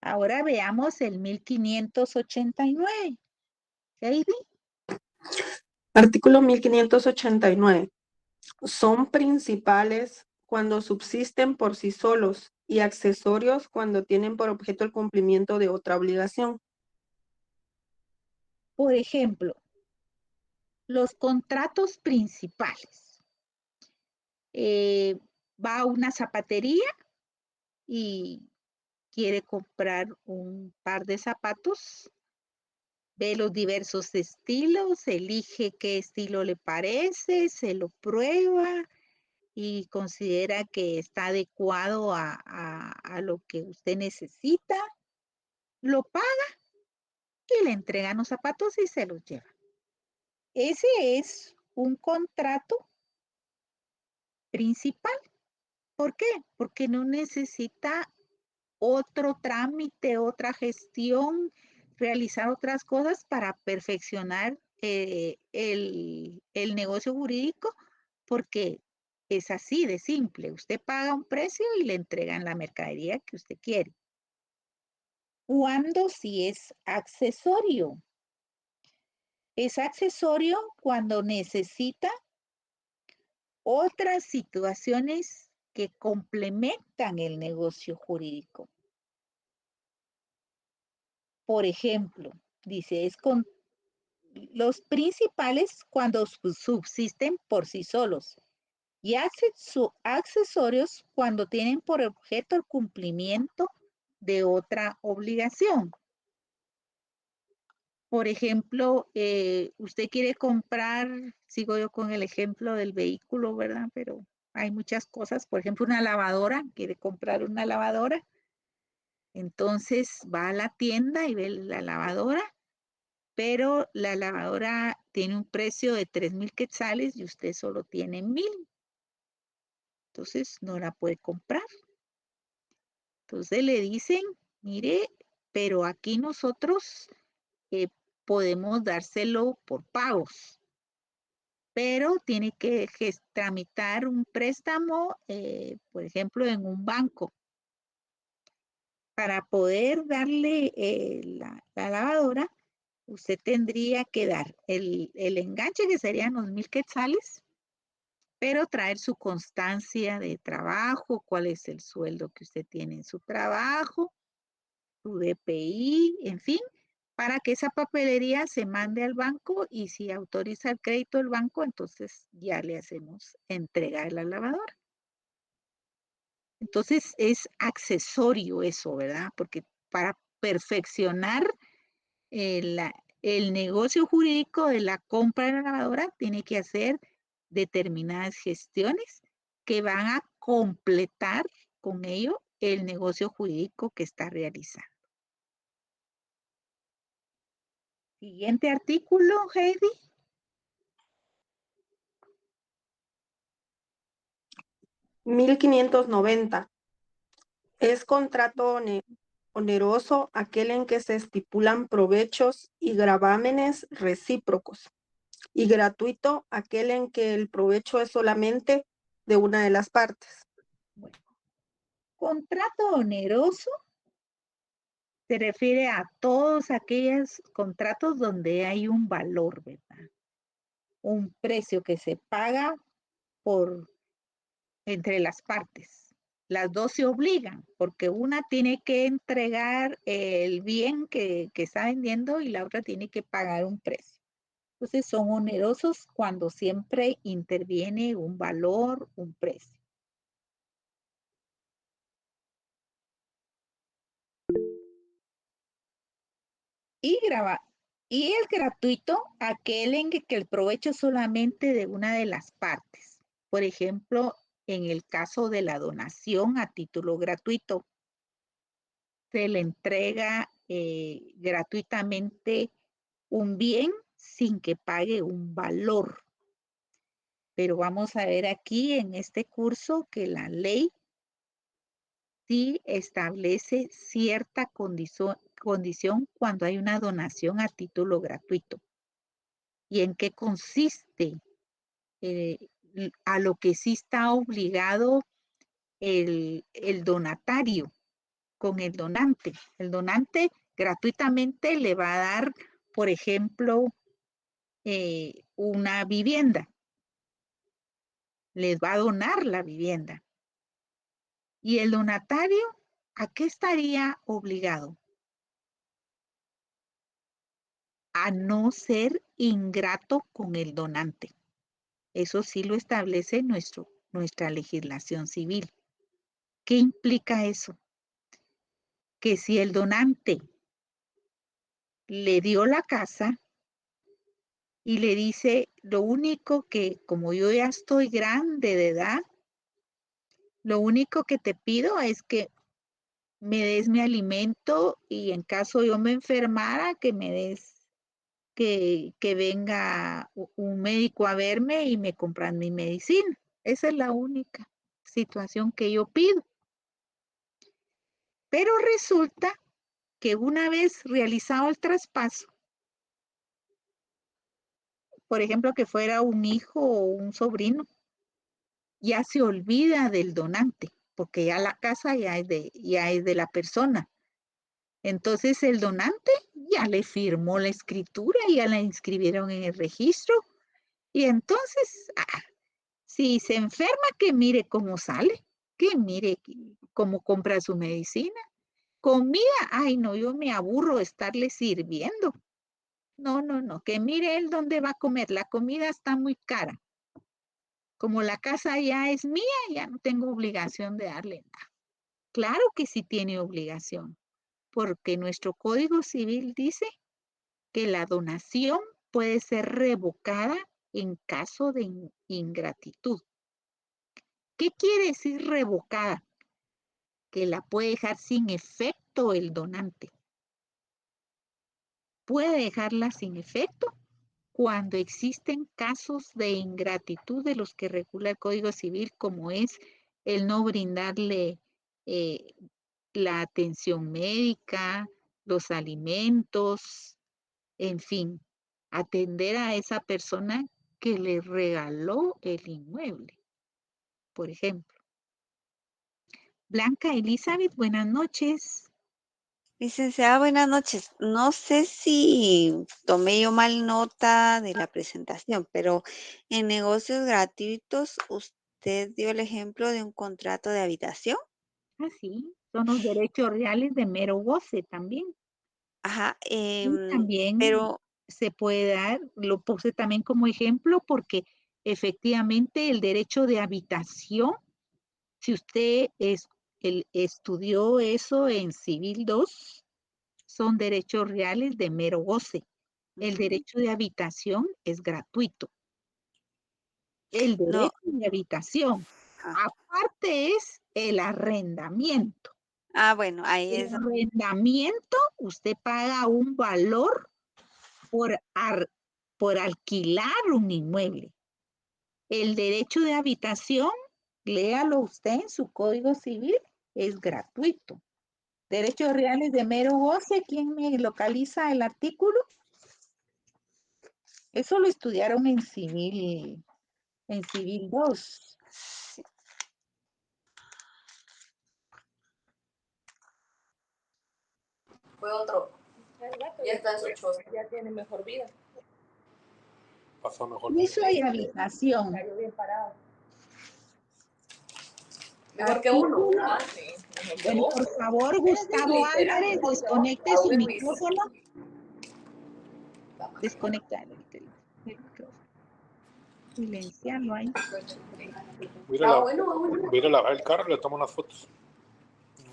[SPEAKER 1] Ahora veamos el 1589. Heidi.
[SPEAKER 6] Artículo 1589. Son principales cuando subsisten por sí solos y accesorios cuando tienen por objeto el cumplimiento de otra obligación.
[SPEAKER 1] Por ejemplo, los contratos principales. Va a una zapatería y quiere comprar un par de zapatos, ve los diversos estilos, elige qué estilo le parece, se lo prueba y considera que está adecuado a lo que usted necesita, lo paga y le entregan los zapatos y se los lleva. Ese es un contrato principal. ¿Por qué? Porque no necesita otro trámite, otra gestión, realizar otras cosas para perfeccionar el negocio jurídico, porque es así de simple. Usted paga un precio y le entregan la mercadería que usted quiere. ¿Cuándo si es accesorio? Es accesorio cuando necesita otras situaciones que complementan el negocio jurídico. Por ejemplo, dice, es con los principales cuando subsisten por sí solos y accesorios cuando tienen por objeto el cumplimiento de otra obligación. Por ejemplo, usted quiere comprar, sigo yo con el ejemplo del vehículo, ¿verdad? Pero hay muchas cosas, por ejemplo, una lavadora, quiere comprar una lavadora, entonces va a la tienda y ve la lavadora, pero la lavadora tiene un precio de 3,000 quetzales y usted solo tiene 1,000. Entonces no la puede comprar. Entonces le dicen, mire, pero aquí nosotros eh, podemos dárselo por pagos, pero tiene que tramitar un préstamo, por ejemplo, en un banco. Para poder darle la lavadora, usted tendría que dar el enganche, que serían los 1,000 quetzales, pero traer su constancia de trabajo, cuál es el sueldo que usted tiene en su trabajo, su DPI, en fin, para que esa papelería se mande al banco y si autoriza el crédito del banco, entonces ya le hacemos entregar la lavadora. Entonces es accesorio eso, ¿verdad? Porque para perfeccionar el negocio jurídico de la compra de la lavadora tiene que hacer determinadas gestiones que van a completar con ello el negocio jurídico que está realizando. Siguiente artículo, Heidi.
[SPEAKER 6] $1,590. Es contrato oneroso aquel en que se estipulan provechos y gravámenes recíprocos, y gratuito aquel en que el provecho es solamente de una de las partes.
[SPEAKER 1] Bueno, contrato oneroso se refiere a todos aquellos contratos donde hay un valor, ¿verdad? Un precio que se paga por entre las partes. Las dos se obligan porque una tiene que entregar el bien que está vendiendo y la otra tiene que pagar un precio. Entonces son onerosos cuando siempre interviene un valor, un precio. Y el gratuito, aquel en que el provecho es solamente de una de las partes. Por ejemplo, en el caso de la donación a título gratuito, se le entrega gratuitamente un bien sin que pague un valor. Pero vamos a ver aquí en este curso que la ley sí establece cierta condición cuando hay una donación a título gratuito. ¿Y en qué consiste? A lo que sí está obligado el donatario con el donante. El donante gratuitamente le va a dar, por ejemplo, una vivienda. Les va a donar la vivienda. ¿Y el donatario a qué estaría obligado? A no ser ingrato con el donante. Eso sí lo establece nuestra legislación civil. ¿Qué implica eso? Que si el donante le dio la casa y le dice, lo único que, como yo ya estoy grande de edad, lo único que te pido es que me des mi alimento y en caso yo me enfermara, que me des, que venga un médico a verme y me compran mi medicina. Esa es la única situación que yo pido. Pero resulta que una vez realizado el traspaso, por ejemplo, que fuera un hijo o un sobrino, ya se olvida del donante, porque ya la casa ya es de la persona. Entonces el donante ya le firmó la escritura, ya la inscribieron en el registro y entonces, si se enferma, que mire cómo sale, que mire cómo compra su medicina. Comida, ay no, yo me aburro de estarle sirviendo. No, no, no, que mire él dónde va a comer. La comida está muy cara. Como la casa ya es mía, ya no tengo obligación de darle nada. Claro que sí tiene obligación, porque nuestro Código Civil dice que la donación puede ser revocada en caso de ingratitud. ¿Qué quiere decir revocada? Que la puede dejar sin efecto el donante. Puede dejarla sin efecto cuando existen casos de ingratitud de los que regula el Código Civil, como es el no brindarle eh, la atención médica, los alimentos, en fin, atender a esa persona que le regaló el inmueble, por ejemplo. Blanca Elizabeth, buenas noches.
[SPEAKER 7] Licenciada, buenas noches. No sé si tomé yo mal nota de la presentación, pero en negocios gratuitos usted dio el ejemplo de un contrato de habitación.
[SPEAKER 1] Así, son los derechos reales de mero goce también.
[SPEAKER 7] Ajá,
[SPEAKER 1] Y también
[SPEAKER 7] pero
[SPEAKER 1] se puede dar, lo puse también como ejemplo porque efectivamente el derecho de habitación, si usted estudió eso en Civil 2, son derechos reales de mero goce. El derecho de habitación es gratuito. El
[SPEAKER 7] no,
[SPEAKER 1] derecho de habitación,
[SPEAKER 7] ajá.
[SPEAKER 1] aparte es el arrendamiento.
[SPEAKER 7] Bueno, ahí
[SPEAKER 1] El
[SPEAKER 7] es.
[SPEAKER 1] arrendamiento, usted paga un valor por alquilar un inmueble. El derecho de habitación, léalo usted en su Código Civil, es gratuito. Derechos reales de mero goce, ¿quién me localiza el artículo? Eso lo estudiaron en Civil 2.
[SPEAKER 7] Sí.
[SPEAKER 2] Fue otro. Ya está en su choza. Ya tiene mejor vida.
[SPEAKER 3] Pasó mejor.
[SPEAKER 1] Uso y habitación.
[SPEAKER 2] Cayó bien parado. Mejor que uno. Sí. Mejor que
[SPEAKER 1] Bueno,
[SPEAKER 2] vos.
[SPEAKER 1] por favor,
[SPEAKER 2] Es
[SPEAKER 1] Gustavo
[SPEAKER 2] literal,
[SPEAKER 1] Álvarez,
[SPEAKER 2] mejor que vos.
[SPEAKER 1] desconecte su
[SPEAKER 2] Ahora Luis.
[SPEAKER 1] micrófono. Desconectar el micrófono. Silenciarlo ahí.
[SPEAKER 3] Voy a ir a lavar el carro y le tomo unas fotos.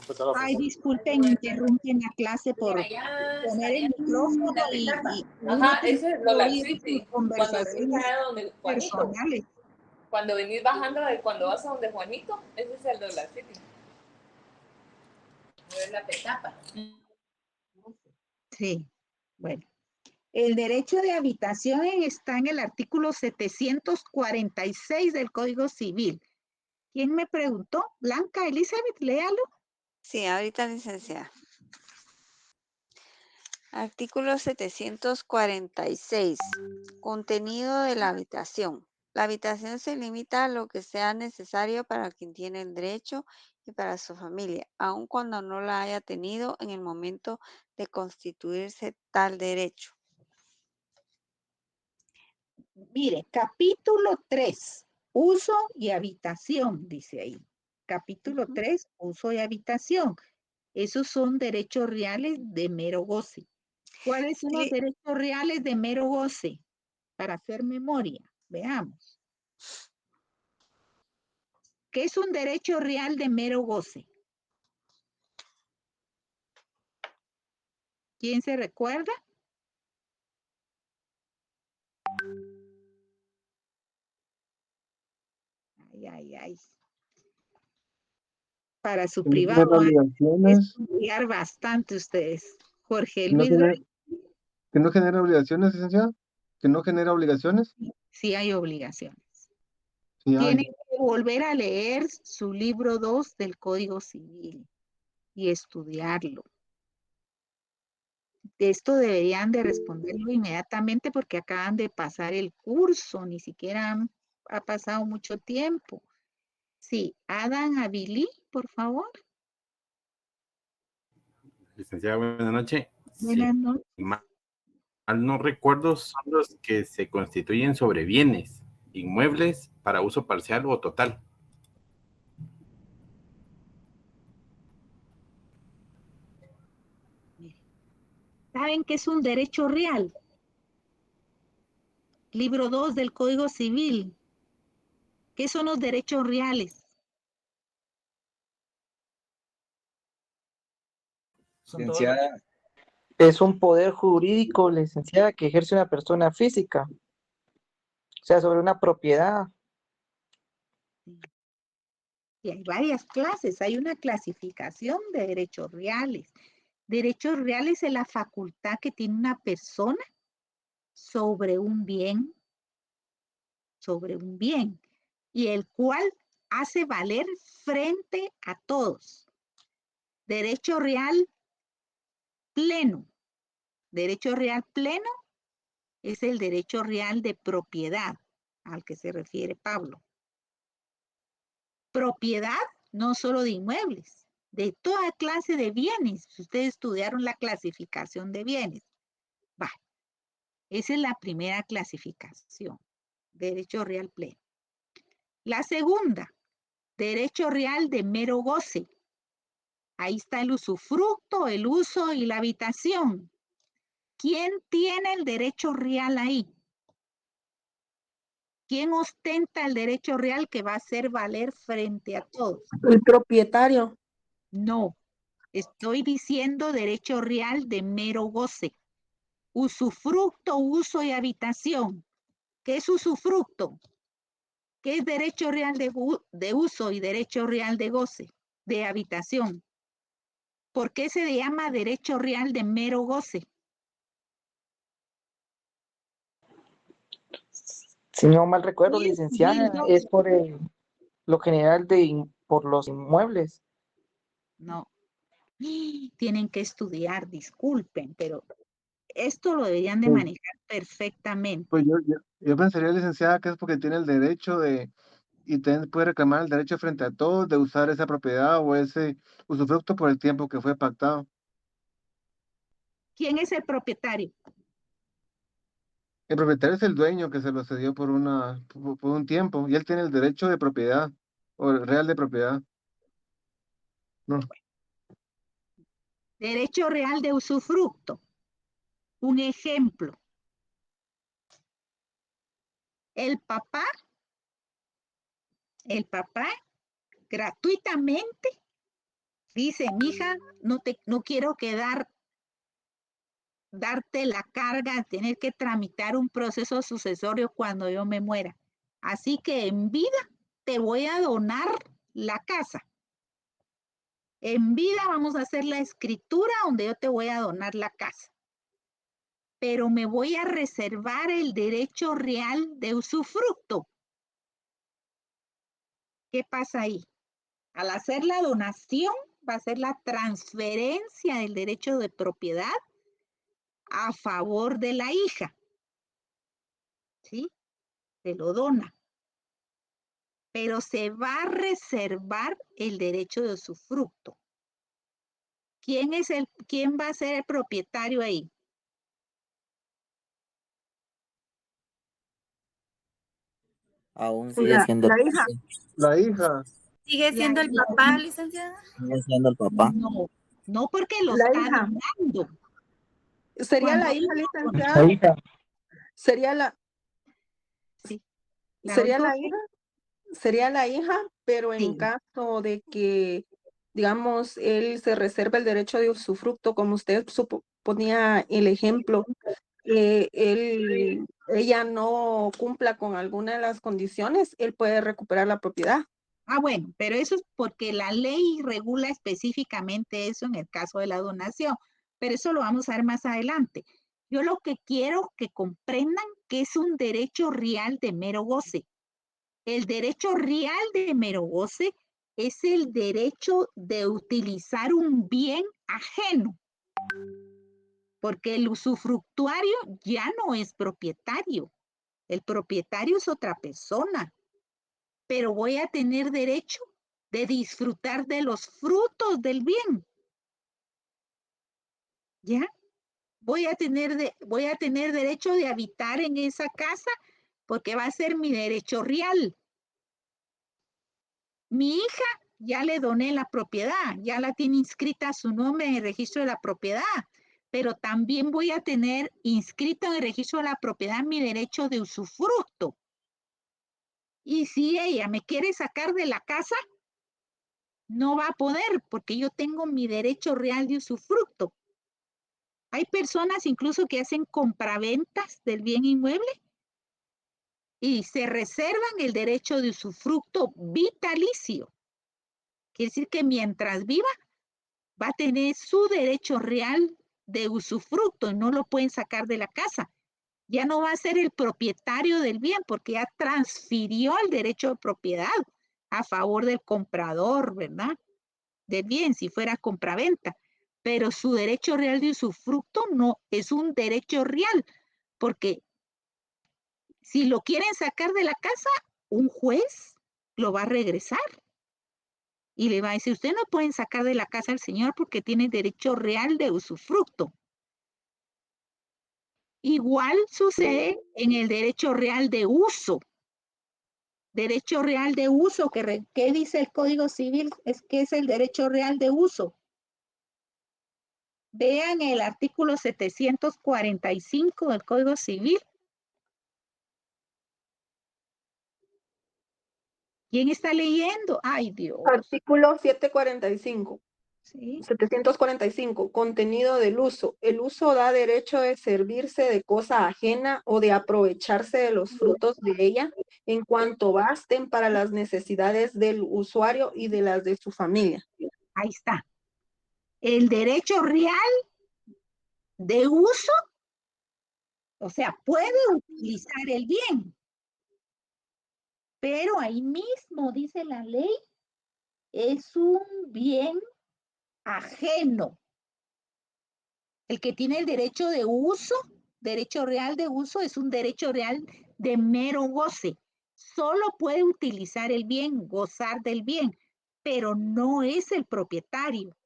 [SPEAKER 3] Empezar a
[SPEAKER 1] Ay,
[SPEAKER 3] foto.
[SPEAKER 1] disculpen, interrumpen la clase por
[SPEAKER 2] Allá
[SPEAKER 1] poner el
[SPEAKER 2] estaría
[SPEAKER 1] micrófono
[SPEAKER 2] la
[SPEAKER 1] y
[SPEAKER 2] petapa.
[SPEAKER 1] uno
[SPEAKER 2] Ajá,
[SPEAKER 1] tiene
[SPEAKER 2] ese es
[SPEAKER 1] que
[SPEAKER 2] Lola
[SPEAKER 1] oír sus
[SPEAKER 2] City. Cuando venís
[SPEAKER 1] conversaciones
[SPEAKER 2] allá donde Juanito.
[SPEAKER 1] personales.
[SPEAKER 2] Cuando venís bajando de cuando vas a donde Juanito, ese es el Lola City. No es la petapa.
[SPEAKER 1] Sí, bueno. El derecho de habitación está en el artículo 746 del Código Civil. ¿Quién me preguntó? Blanca Elizabeth, léalo.
[SPEAKER 7] Sí, ahorita, licenciada. Artículo 746. Contenido de la habitación. La habitación se limita a lo que sea necesario para quien tiene el derecho y para su familia, aun cuando no la haya tenido en el momento de constituirse tal derecho.
[SPEAKER 1] Mire, capítulo 3, uso y habitación, dice ahí. Capítulo 3, uso y habitación. Esos son derechos reales de mero goce. ¿Cuáles son los
[SPEAKER 7] Sí,
[SPEAKER 1] derechos reales de mero goce? Para hacer memoria, veamos. ¿Qué es un derecho real de mero goce? ¿Quién se recuerda? Ay. Para su
[SPEAKER 8] Que no genera
[SPEAKER 1] privado, es
[SPEAKER 8] obligaciones,
[SPEAKER 1] estudiar bastante ustedes. Jorge
[SPEAKER 8] que no
[SPEAKER 1] Luis,
[SPEAKER 8] genera, que no genera obligaciones, licenciada, que no genera obligaciones,
[SPEAKER 1] sí hay obligaciones.
[SPEAKER 8] sí
[SPEAKER 1] Tiene
[SPEAKER 8] hay.
[SPEAKER 1] que volver a leer su libro 2 del Código Civil y estudiarlo. Esto deberían de responderlo inmediatamente porque acaban de pasar el curso, ni siquiera ha pasado mucho tiempo. Sí, Adam Avili, por favor.
[SPEAKER 9] Licenciada, buenas noches.
[SPEAKER 1] Buenas
[SPEAKER 9] Si
[SPEAKER 1] noches.
[SPEAKER 9] mal no recuerdo, son los que se constituyen sobre bienes, inmuebles para uso parcial o total.
[SPEAKER 1] ¿Saben qué es un derecho real? Libro 2 del Código Civil. ¿Qué son los derechos reales?
[SPEAKER 5] Son todos los
[SPEAKER 10] Licenciada, es un poder jurídico, licenciada, que ejerce una persona física, o sea, sobre una propiedad.
[SPEAKER 1] Y hay varias clases, hay una clasificación de derechos reales. Derechos reales es la facultad que tiene una persona sobre un bien, y el cual hace valer frente a todos. Derecho real pleno. Derecho real pleno es el derecho real de propiedad al que se refiere Pablo. Propiedad no solo de inmuebles, de toda clase de bienes. Ustedes estudiaron la clasificación de bienes. Va, esa es la primera clasificación, derecho real pleno. La segunda, derecho real de mero goce. Ahí está el usufructo, el uso y la habitación. ¿Quién tiene el derecho real ahí? ¿Quién ostenta el derecho real que va a hacer valer frente a todos?
[SPEAKER 6] El propietario.
[SPEAKER 1] No, estoy diciendo derecho real de mero goce. Usufructo, uso y habitación. ¿Qué es usufructo? ¿Qué es derecho real de uso y derecho real de goce, de habitación? ¿Por qué se le llama derecho real de mero goce?
[SPEAKER 10] Si no mal recuerdo,
[SPEAKER 1] Bien,
[SPEAKER 10] licenciada,
[SPEAKER 1] bien,
[SPEAKER 10] es por lo general por los inmuebles.
[SPEAKER 1] no. Tienen que estudiar, disculpen, pero esto lo deberían de
[SPEAKER 8] Pues,
[SPEAKER 1] manejar perfectamente.
[SPEAKER 8] pues yo pensaría, licenciada, que es porque tiene el derecho y puede reclamar el derecho frente a todos de usar esa propiedad o ese usufructo por el tiempo que fue pactado.
[SPEAKER 1] ¿Quién es el propietario?
[SPEAKER 8] El propietario es el dueño que se lo cedió por un tiempo y él tiene el derecho de propiedad o el real de propiedad. No.
[SPEAKER 1] Derecho real de usufructo. Un ejemplo. El papá gratuitamente dice, mija, no quiero darte la carga de tener que tramitar un proceso sucesorio cuando yo me muera. Así que en vida te voy a donar la casa. En vida vamos a hacer la escritura donde yo te voy a donar la casa. Pero me voy a reservar el derecho real de usufructo. ¿Qué pasa ahí? Al hacer la donación, va a ser la transferencia del derecho de propiedad a favor de la hija. ¿Sí? Se lo dona. Pero se va a reservar el derecho de usufructo. ¿Quién va a ser el propietario ahí?
[SPEAKER 11] Aún sigue siendo
[SPEAKER 6] La hija.
[SPEAKER 8] La hija.
[SPEAKER 12] ¿Sigue siendo el papá, licenciada?
[SPEAKER 11] sigue siendo el papá.
[SPEAKER 1] No porque lo
[SPEAKER 6] La
[SPEAKER 1] está
[SPEAKER 6] hija.
[SPEAKER 1] donando.
[SPEAKER 6] Sería
[SPEAKER 1] Cuando
[SPEAKER 6] la hija,
[SPEAKER 1] hay una
[SPEAKER 6] licenciada.
[SPEAKER 10] La hija.
[SPEAKER 6] Sería la,
[SPEAKER 1] Sí, la
[SPEAKER 6] sería
[SPEAKER 1] oigo.
[SPEAKER 6] la hija. Sería la hija, pero en
[SPEAKER 1] Sí.
[SPEAKER 6] caso de que, digamos, él se reserva el derecho de usufructo, como usted ponía el ejemplo, ella no cumpla con alguna de las condiciones, él puede recuperar la propiedad.
[SPEAKER 1] Ah, bueno, pero eso es porque la ley regula específicamente eso en el caso de la donación, pero eso lo vamos a ver más adelante. Yo lo que quiero que comprendan que es un derecho real de mero goce. El derecho real de mero goce es el derecho de utilizar un bien ajeno, porque el usufructuario ya no es propietario. El propietario es otra persona, pero voy a tener derecho de disfrutar de los frutos del bien. ¿Ya? Voy a tener derecho de habitar en esa casa porque va a ser mi derecho real. Mi hija ya le doné la propiedad, ya la tiene inscrita a su nombre en el registro de la propiedad, pero también voy a tener inscrito en el registro de la propiedad mi derecho de usufructo. Y si ella me quiere sacar de la casa, no va a poder porque yo tengo mi derecho real de usufructo. Hay personas incluso que hacen compraventas del bien inmueble y se reservan el derecho de usufructo vitalicio. Quiere decir que mientras viva va a tener su derecho real de usufructo y no lo pueden sacar de la casa. Ya no va a ser el propietario del bien porque ya transfirió el derecho de propiedad a favor del comprador, ¿verdad? Del bien, si fuera compraventa. Pero su derecho real de usufructo no es un derecho real, porque si lo quieren sacar de la casa, un juez lo va a regresar. y le va a decir, usted no pueden sacar de la casa al señor porque tiene derecho real de usufructo. Igual sucede en el derecho real de uso. Derecho real de uso, ¿qué dice el Código Civil? Es que es el derecho real de uso. Vean el artículo 745 del Código Civil. ¿Quién está leyendo? Ay, Dios.
[SPEAKER 6] Artículo 745.
[SPEAKER 1] Sí.
[SPEAKER 6] 745. Contenido del uso. El uso da derecho de servirse de cosa ajena o de aprovecharse de los frutos de ella en cuanto basten para las necesidades del usuario y de las de su familia.
[SPEAKER 1] Ahí está. El derecho real de uso, o sea, puede utilizar el bien, pero ahí mismo dice la ley, es un bien ajeno. El que tiene el derecho de uso, derecho real de uso, es un derecho real de mero goce. Solo puede utilizar el bien, gozar del bien, pero no es el propietario.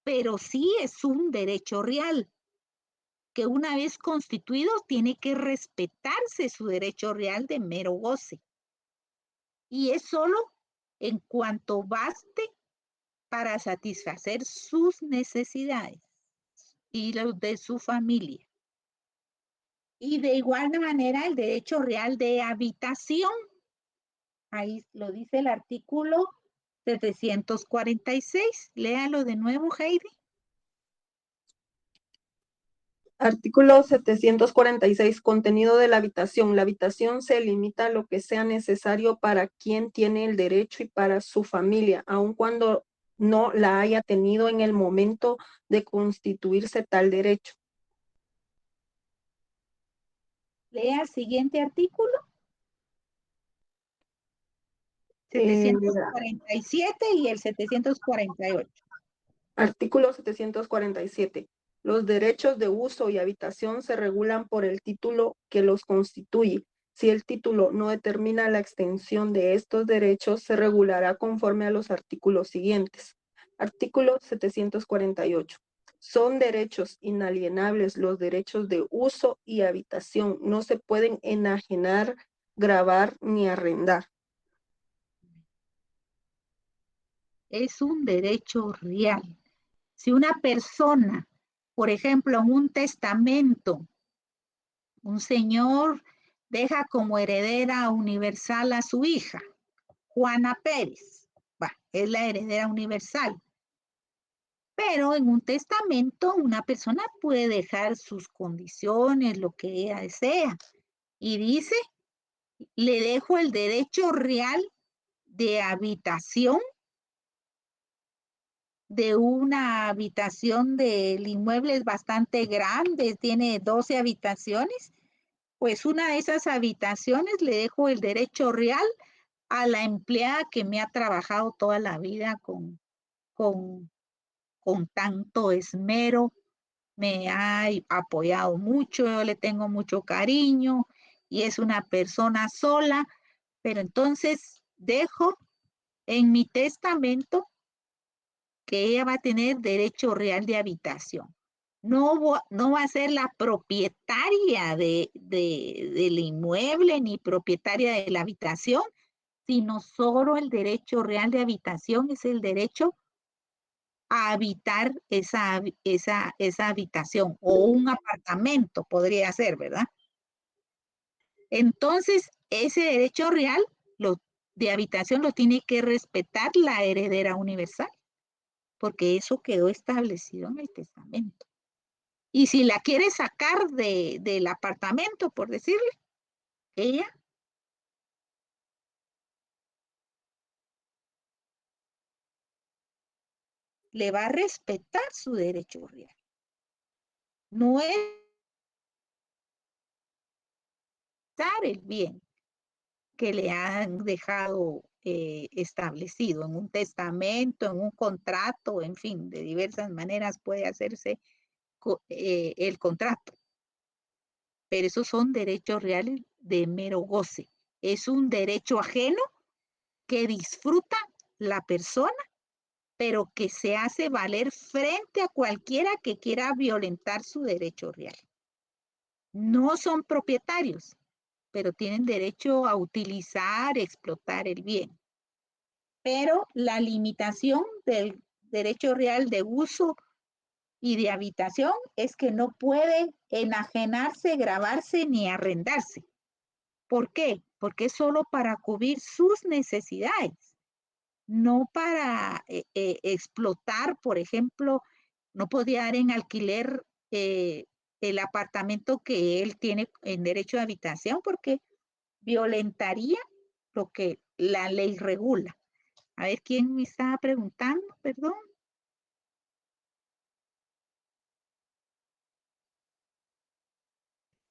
[SPEAKER 1] Pero sí es un derecho real, que una vez constituido tiene que respetarse su derecho real de mero goce. Y es solo en cuanto baste para satisfacer sus necesidades y los de su familia. Y de igual manera el derecho real de habitación, ahí lo dice el artículo 746. Léalo de nuevo, Heidi.
[SPEAKER 6] Artículo 746. Contenido de la habitación. La habitación se limita a lo que sea necesario para quien tiene el derecho y para su familia, aun cuando no la haya tenido en el momento de constituirse tal derecho.
[SPEAKER 1] Lea el siguiente artículo. 747 y el 748.
[SPEAKER 6] Artículo 747. Los derechos de uso y habitación se regulan por el título que los constituye. Si el título no determina la extensión de estos derechos, se regulará conforme a los artículos siguientes. Artículo 748. Son derechos inalienables los derechos de uso y habitación. No se pueden enajenar, gravar ni arrendar.
[SPEAKER 1] Es un derecho real. Si una persona, por ejemplo, en un testamento, un señor deja como heredera universal a su hija, Juana Pérez, es la heredera universal. Pero en un testamento una persona puede dejar sus condiciones, lo que ella desea. Y dice, le dejo el derecho real de habitación, de una habitación del inmueble es bastante grande, tiene 12 habitaciones, pues una de esas habitaciones le dejo el derecho real a la empleada que me ha trabajado toda la vida con tanto esmero, me ha apoyado mucho, yo le tengo mucho cariño y es una persona sola, pero entonces dejo en mi testamento que ella va a tener derecho real de habitación. No va a ser la propietaria del inmueble ni propietaria de la habitación, sino solo el derecho real de habitación es el derecho a habitar esa habitación o un apartamento, podría ser, ¿verdad? Entonces, ese derecho real de habitación lo tiene que respetar la heredera universal, porque eso quedó establecido en el testamento. Y si la quiere sacar del apartamento, por decirle, ella le va a respetar su derecho real. No es el bien que le han dejado establecido en un testamento, en un contrato, en fin, de diversas maneras puede hacerse el contrato. Pero esos son derechos reales de mero goce. Es un derecho ajeno que disfruta la persona pero que se hace valer frente a cualquiera que quiera violentar su derecho real. No son propietarios, pero tienen derecho a utilizar, explotar el bien. Pero la limitación del derecho real de uso y de habitación es que no puede enajenarse, gravarse ni arrendarse. ¿Por qué? Porque es solo para cubrir sus necesidades, no para explotar, por ejemplo, no podía dar en alquiler el apartamento que él tiene en derecho de habitación porque violentaría lo que la ley regula. A ver, ¿quién me estaba preguntando? Perdón.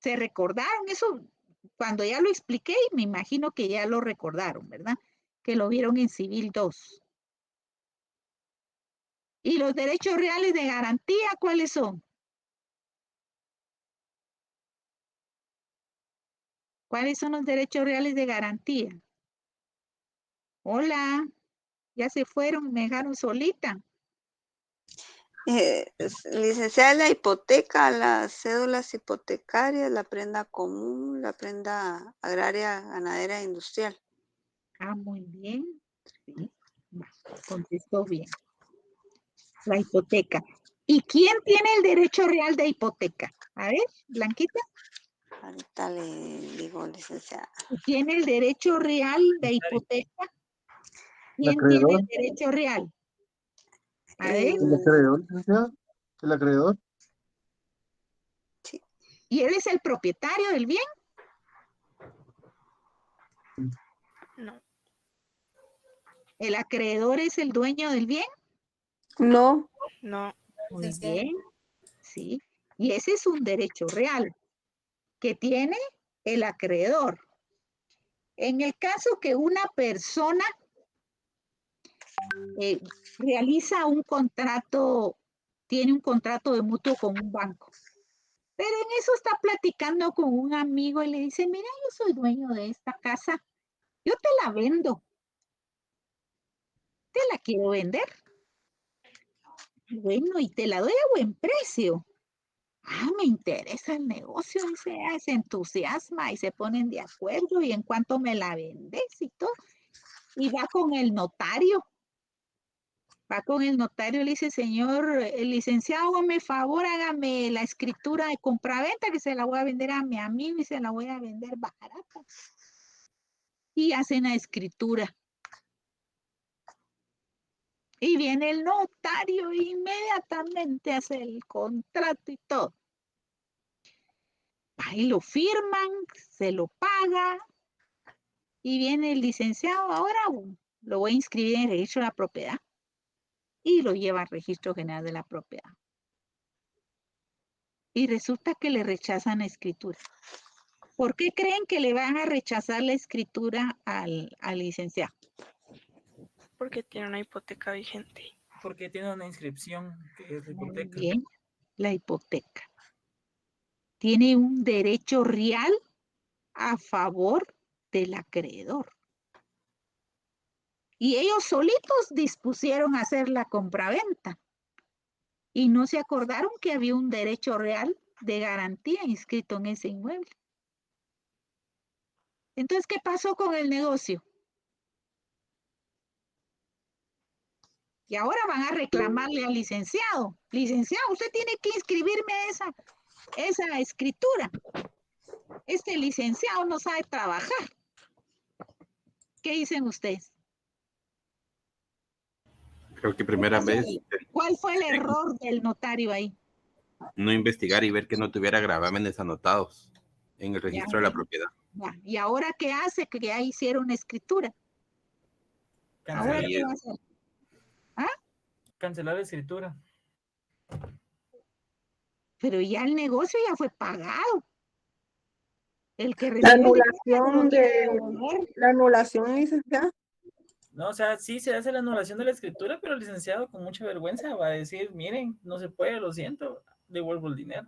[SPEAKER 1] ¿Se recordaron eso? Cuando ya lo expliqué, me imagino que ya lo recordaron, ¿verdad? Que lo vieron en Civil 2. ¿Y los derechos reales de garantía cuáles son? ¿Cuáles son los derechos reales de garantía? Hola, ya se fueron, me dejaron solita.
[SPEAKER 7] Licenciada, la hipoteca, las cédulas hipotecarias, la prenda común, la prenda agraria, ganadera e industrial.
[SPEAKER 1] Ah, muy bien. Sí, contestó bien. La hipoteca. ¿Y quién tiene el derecho real de hipoteca? A ver, Blanquita.
[SPEAKER 7] Ahorita le digo, licenciada.
[SPEAKER 1] ¿Tiene el derecho real de hipoteca?
[SPEAKER 8] ¿El
[SPEAKER 1] ¿Quién tiene
[SPEAKER 8] acreedor?
[SPEAKER 1] el derecho real? A ver.
[SPEAKER 8] ¿El acreedor, licenciada? ¿El acreedor?
[SPEAKER 7] Sí.
[SPEAKER 1] ¿Y él es el propietario del bien?
[SPEAKER 13] No.
[SPEAKER 1] ¿El acreedor es el dueño del bien?
[SPEAKER 6] No.
[SPEAKER 13] No.
[SPEAKER 1] Muy bien, sí. Y ese es un derecho real que tiene el acreedor. En el caso que una persona realiza un contrato, tiene un contrato de mutuo con un banco, pero en eso está platicando con un amigo y le dice, mira, yo soy dueño de esta casa, yo te la vendo, te la quiero vender. Bueno, y te la doy a buen precio. Ah, me interesa el negocio, dice, se entusiasma y se ponen de acuerdo y en cuanto me la vendes y todo. Y va con el notario. Va con el notario y le dice, señor, el licenciado, hágame favor, hágame la escritura de compraventa que se la voy a vender a mi amigo y se la voy a vender barata. Y hacen la escritura. Y viene el notario e inmediatamente hace el contrato y todo. Ahí lo firman, se lo paga. Y viene el licenciado, ahora lo voy a inscribir en el registro de la propiedad. Y lo lleva al registro general de la propiedad. Y resulta que le rechazan la escritura. ¿Por qué creen que le van a rechazar la escritura al licenciado?
[SPEAKER 13] Porque tiene una hipoteca vigente.
[SPEAKER 5] Porque tiene una inscripción que es la
[SPEAKER 1] Muy
[SPEAKER 5] hipoteca.
[SPEAKER 1] bien, la hipoteca. Tiene un derecho real a favor del acreedor. Y ellos solitos dispusieron a hacer la compraventa. Y no se acordaron que había un derecho real de garantía inscrito en ese inmueble. Entonces, ¿qué pasó con el negocio? Y ahora van a reclamarle al licenciado. Licenciado, usted tiene que inscribirme esa escritura. Este licenciado no sabe trabajar. ¿Qué dicen ustedes?
[SPEAKER 9] Creo que primera vez
[SPEAKER 1] ¿Cuál fue el error del notario ahí?
[SPEAKER 9] no investigar y ver que no tuviera gravámenes anotados en el registro de la propiedad.
[SPEAKER 1] ¿Y ahora qué hace? Que ya hicieron escritura. ¿Ahora qué va a hacer? ¿Ah?
[SPEAKER 5] Cancelar la escritura.
[SPEAKER 1] Pero ya el negocio ya fue pagado. El que
[SPEAKER 6] La
[SPEAKER 1] recibe
[SPEAKER 6] anulación, licenciada.
[SPEAKER 5] No, o sea, sí se hace la anulación de la escritura, pero el licenciado con mucha vergüenza va a decir, miren, no se puede, lo siento, devuelvo el dinero.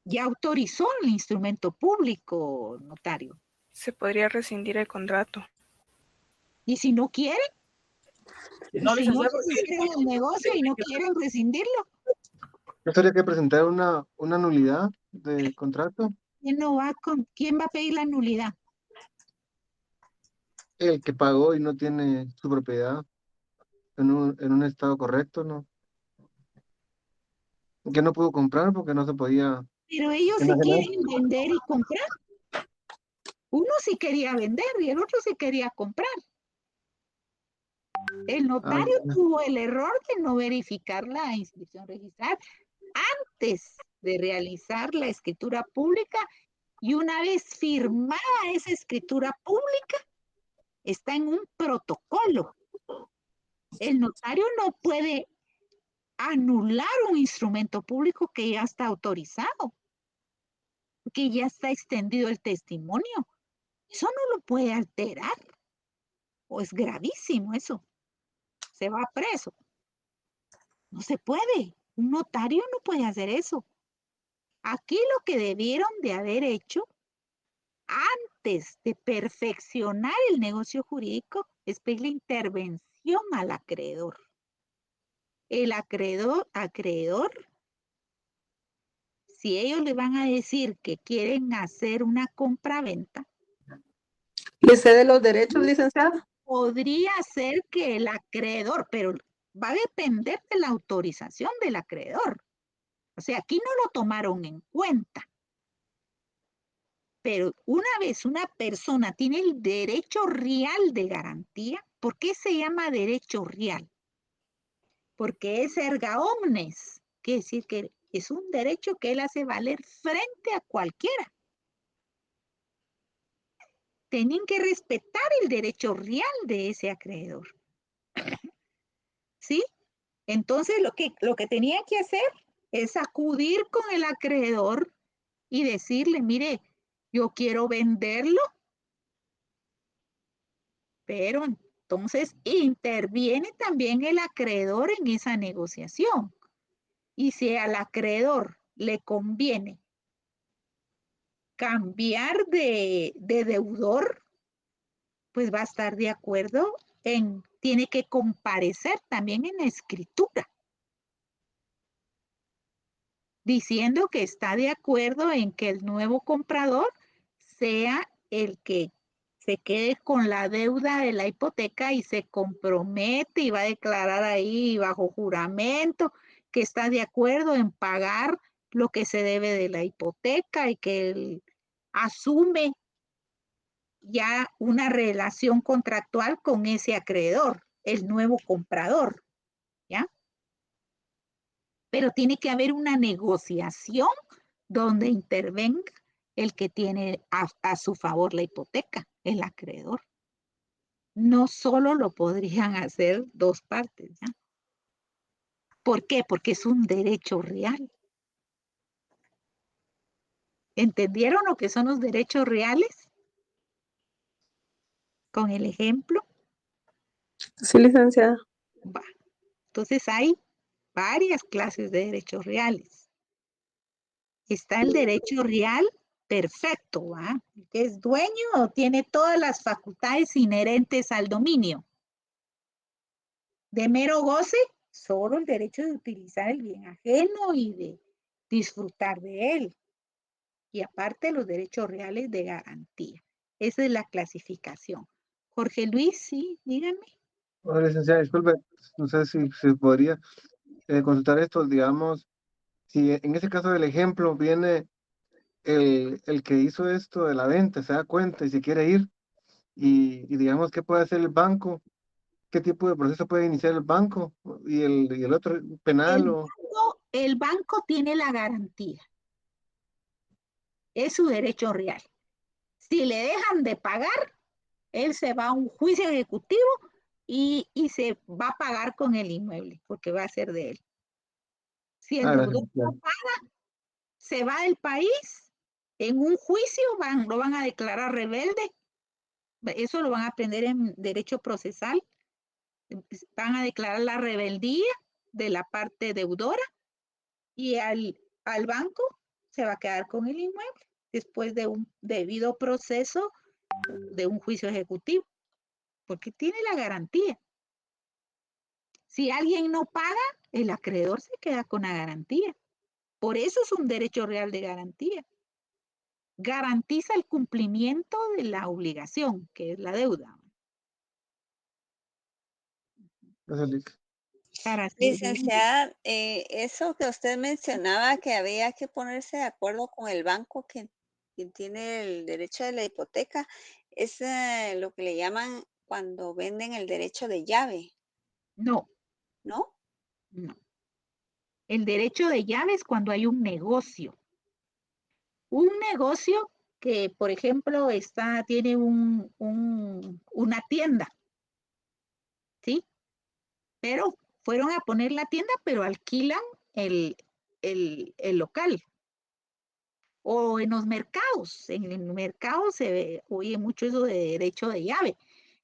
[SPEAKER 1] Ya autorizó el instrumento público, notario.
[SPEAKER 13] Se podría rescindir el contrato.
[SPEAKER 1] ¿Y si no quiere?
[SPEAKER 5] No,
[SPEAKER 1] Si no
[SPEAKER 5] licenciada, porque
[SPEAKER 1] hicieron el negocio y no quieren rescindirlo,
[SPEAKER 8] ¿No sería que presentar una nulidad de contrato?
[SPEAKER 1] ¿quién va a pedir la nulidad?
[SPEAKER 8] El que pagó y no tiene su propiedad en un estado correcto, ¿no? Que no pudo comprar porque no se podía
[SPEAKER 1] Pero ellos sí
[SPEAKER 8] enajenar.
[SPEAKER 1] quieren vender y comprar. Uno sí quería vender y el otro sí quería comprar. El notario tuvo el error de no verificar la inscripción registral antes de realizar la escritura pública, y una vez firmada esa escritura pública, está en un protocolo. El notario no puede anular un instrumento público que ya está autorizado, que ya está extendido el testimonio. Eso no lo puede alterar, o es gravísimo eso. Se va preso. No se puede. Un notario no puede hacer eso. Aquí lo que debieron de haber hecho antes de perfeccionar el negocio jurídico es pedirle intervención al acreedor. El acreedor, si ellos le van a decir que quieren hacer una compraventa,
[SPEAKER 6] ¿Le cede los derechos, licenciada?
[SPEAKER 1] podría ser que el acreedor, pero va a depender de la autorización del acreedor. O sea, aquí no lo tomaron en cuenta. Pero una vez una persona tiene el derecho real de garantía, ¿por qué se llama derecho real? Porque es erga omnes, quiere decir que es un derecho que él hace valer frente a cualquiera. Tienen que respetar el derecho real de ese acreedor. ¿Sí? Entonces lo que tenía que hacer es acudir con el acreedor y decirle, mire, yo quiero venderlo, pero entonces interviene también el acreedor en esa negociación. Y si al acreedor le conviene cambiar de deudor, pues va a estar de acuerdo tiene que comparecer también en la escritura, diciendo que está de acuerdo en que el nuevo comprador sea el que se quede con la deuda de la hipoteca y se compromete y va a declarar ahí bajo juramento que está de acuerdo en pagar lo que se debe de la hipoteca y que él asume ya una relación contractual con ese acreedor, el nuevo comprador, ¿ya? Pero tiene que haber una negociación donde intervenga el que tiene a su favor la hipoteca, el acreedor. No solo lo podrían hacer dos partes, ¿ya? ¿Por qué? Porque es un derecho real. ¿Entendieron lo que son los derechos reales? Con el ejemplo.
[SPEAKER 6] Sí, licenciada.
[SPEAKER 1] Va. Entonces hay varias clases de derechos reales. Está el derecho real perfecto, ¿va? Que es dueño o tiene todas las facultades inherentes al dominio. De mero goce, solo el derecho de utilizar el bien ajeno y de disfrutar de él. Y aparte los derechos reales de garantía. Esa es la clasificación. Jorge Luis, sí, dígame.
[SPEAKER 8] Hola, licenciada, disculpe, no sé si se podría consultar esto, digamos, si en ese caso del ejemplo viene el que hizo esto de la venta, se da cuenta y se quiere ir, y digamos, ¿qué puede hacer el banco? ¿Qué tipo de proceso puede iniciar el banco? Y el otro, penal
[SPEAKER 1] El banco tiene la garantía. Es su derecho real. Si le dejan de pagar, él se va a un juicio ejecutivo y se va a pagar con el inmueble, porque va a ser de él. Si el deudor no paga, se va del país, en un juicio lo van a declarar rebelde. Eso lo van a aprender en derecho procesal. Van a declarar la rebeldía de la parte deudora y al banco se va a quedar con el inmueble después de un debido proceso de un juicio ejecutivo, porque tiene la garantía. Si alguien no paga, el acreedor se queda con la garantía. Por eso es un derecho real de garantía. Garantiza el cumplimiento de la obligación, que es la deuda.
[SPEAKER 7] Licenciada, eso que usted mencionaba, que había que ponerse de acuerdo con el banco que tiene el derecho de la hipoteca, es lo que le llaman cuando venden el derecho de llave.
[SPEAKER 1] No.
[SPEAKER 7] ¿No?
[SPEAKER 1] No. El derecho de llave es cuando hay un negocio. Un negocio que, por ejemplo, tiene una tienda, ¿sí? Pero fueron a poner la tienda, pero alquilan el local. O en los mercados. En el mercado se oye mucho eso de derecho de llave.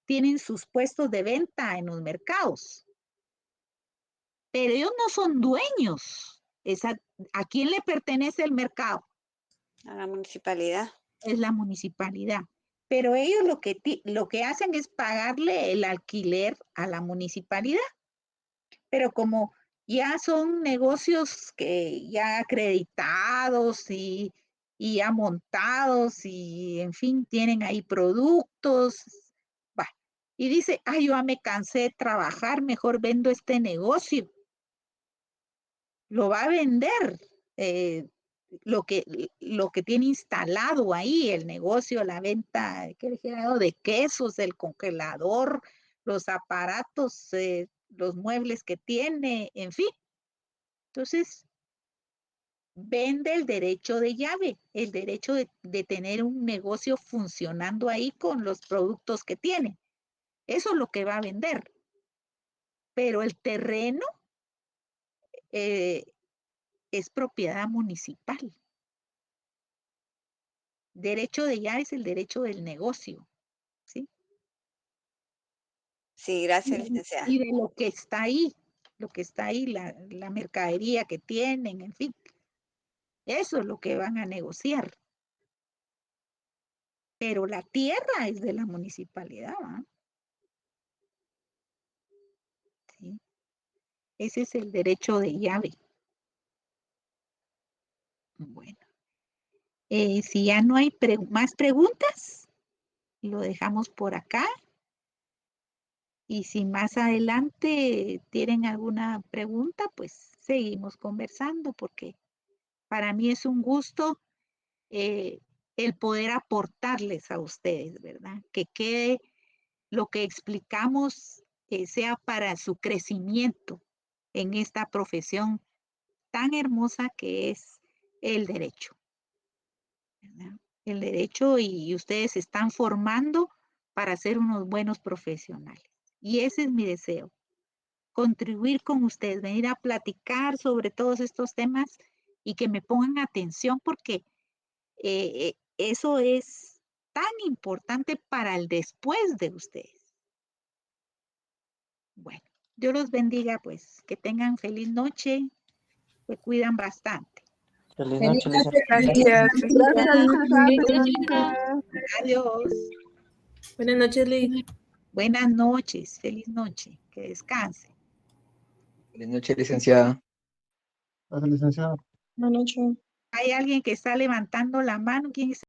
[SPEAKER 1] Tienen sus puestos de venta en los mercados. Pero ellos no son dueños. ¿A quién le pertenece el mercado?
[SPEAKER 7] A la municipalidad.
[SPEAKER 1] Es la municipalidad. Pero ellos lo que hacen es pagarle el alquiler a la municipalidad. Pero como ya son negocios que ya acreditados y ya montados y en fin, tienen ahí productos, va. Y dice, yo ya me cansé de trabajar, mejor vendo este negocio. Lo va a vender, lo que tiene instalado ahí, el negocio, la venta de quesos, el congelador, los aparatos, los muebles que tiene, en fin. Entonces, vende el derecho de llave, el derecho de tener un negocio funcionando ahí con los productos que tiene. Eso es lo que va a vender. Pero el terreno es propiedad municipal. Derecho de llave es el derecho del negocio, ¿sí?
[SPEAKER 7] Sí, gracias, licenciada.
[SPEAKER 1] Y de lo que está ahí, la mercadería que tienen, en fin. Eso es lo que van a negociar. Pero la tierra es de la municipalidad, ¿va? ¿Sí? Ese es el derecho de llave. Bueno. Si ya no hay más preguntas, lo dejamos por acá. Y si más adelante tienen alguna pregunta, pues seguimos conversando, porque para mí es un gusto el poder aportarles a ustedes, ¿verdad? Que quede lo que explicamos sea para su crecimiento en esta profesión tan hermosa que es el derecho, ¿verdad? El derecho, y ustedes se están formando para ser unos buenos profesionales. Y ese es mi deseo, contribuir con ustedes, venir a platicar sobre todos estos temas y que me pongan atención porque eso es tan importante para el después de ustedes. Bueno, Dios los bendiga, pues, que tengan feliz noche, se cuidan bastante.
[SPEAKER 10] Feliz noche,
[SPEAKER 13] Gracias.
[SPEAKER 1] Adiós.
[SPEAKER 14] Buenas noches, Liz.
[SPEAKER 1] Buenas noches, feliz noche, que descanse.
[SPEAKER 11] Buenas noches, licenciada.
[SPEAKER 8] Gracias, licenciado.
[SPEAKER 6] Buenas noches.
[SPEAKER 1] Hay alguien que está levantando la mano, ¿quién es?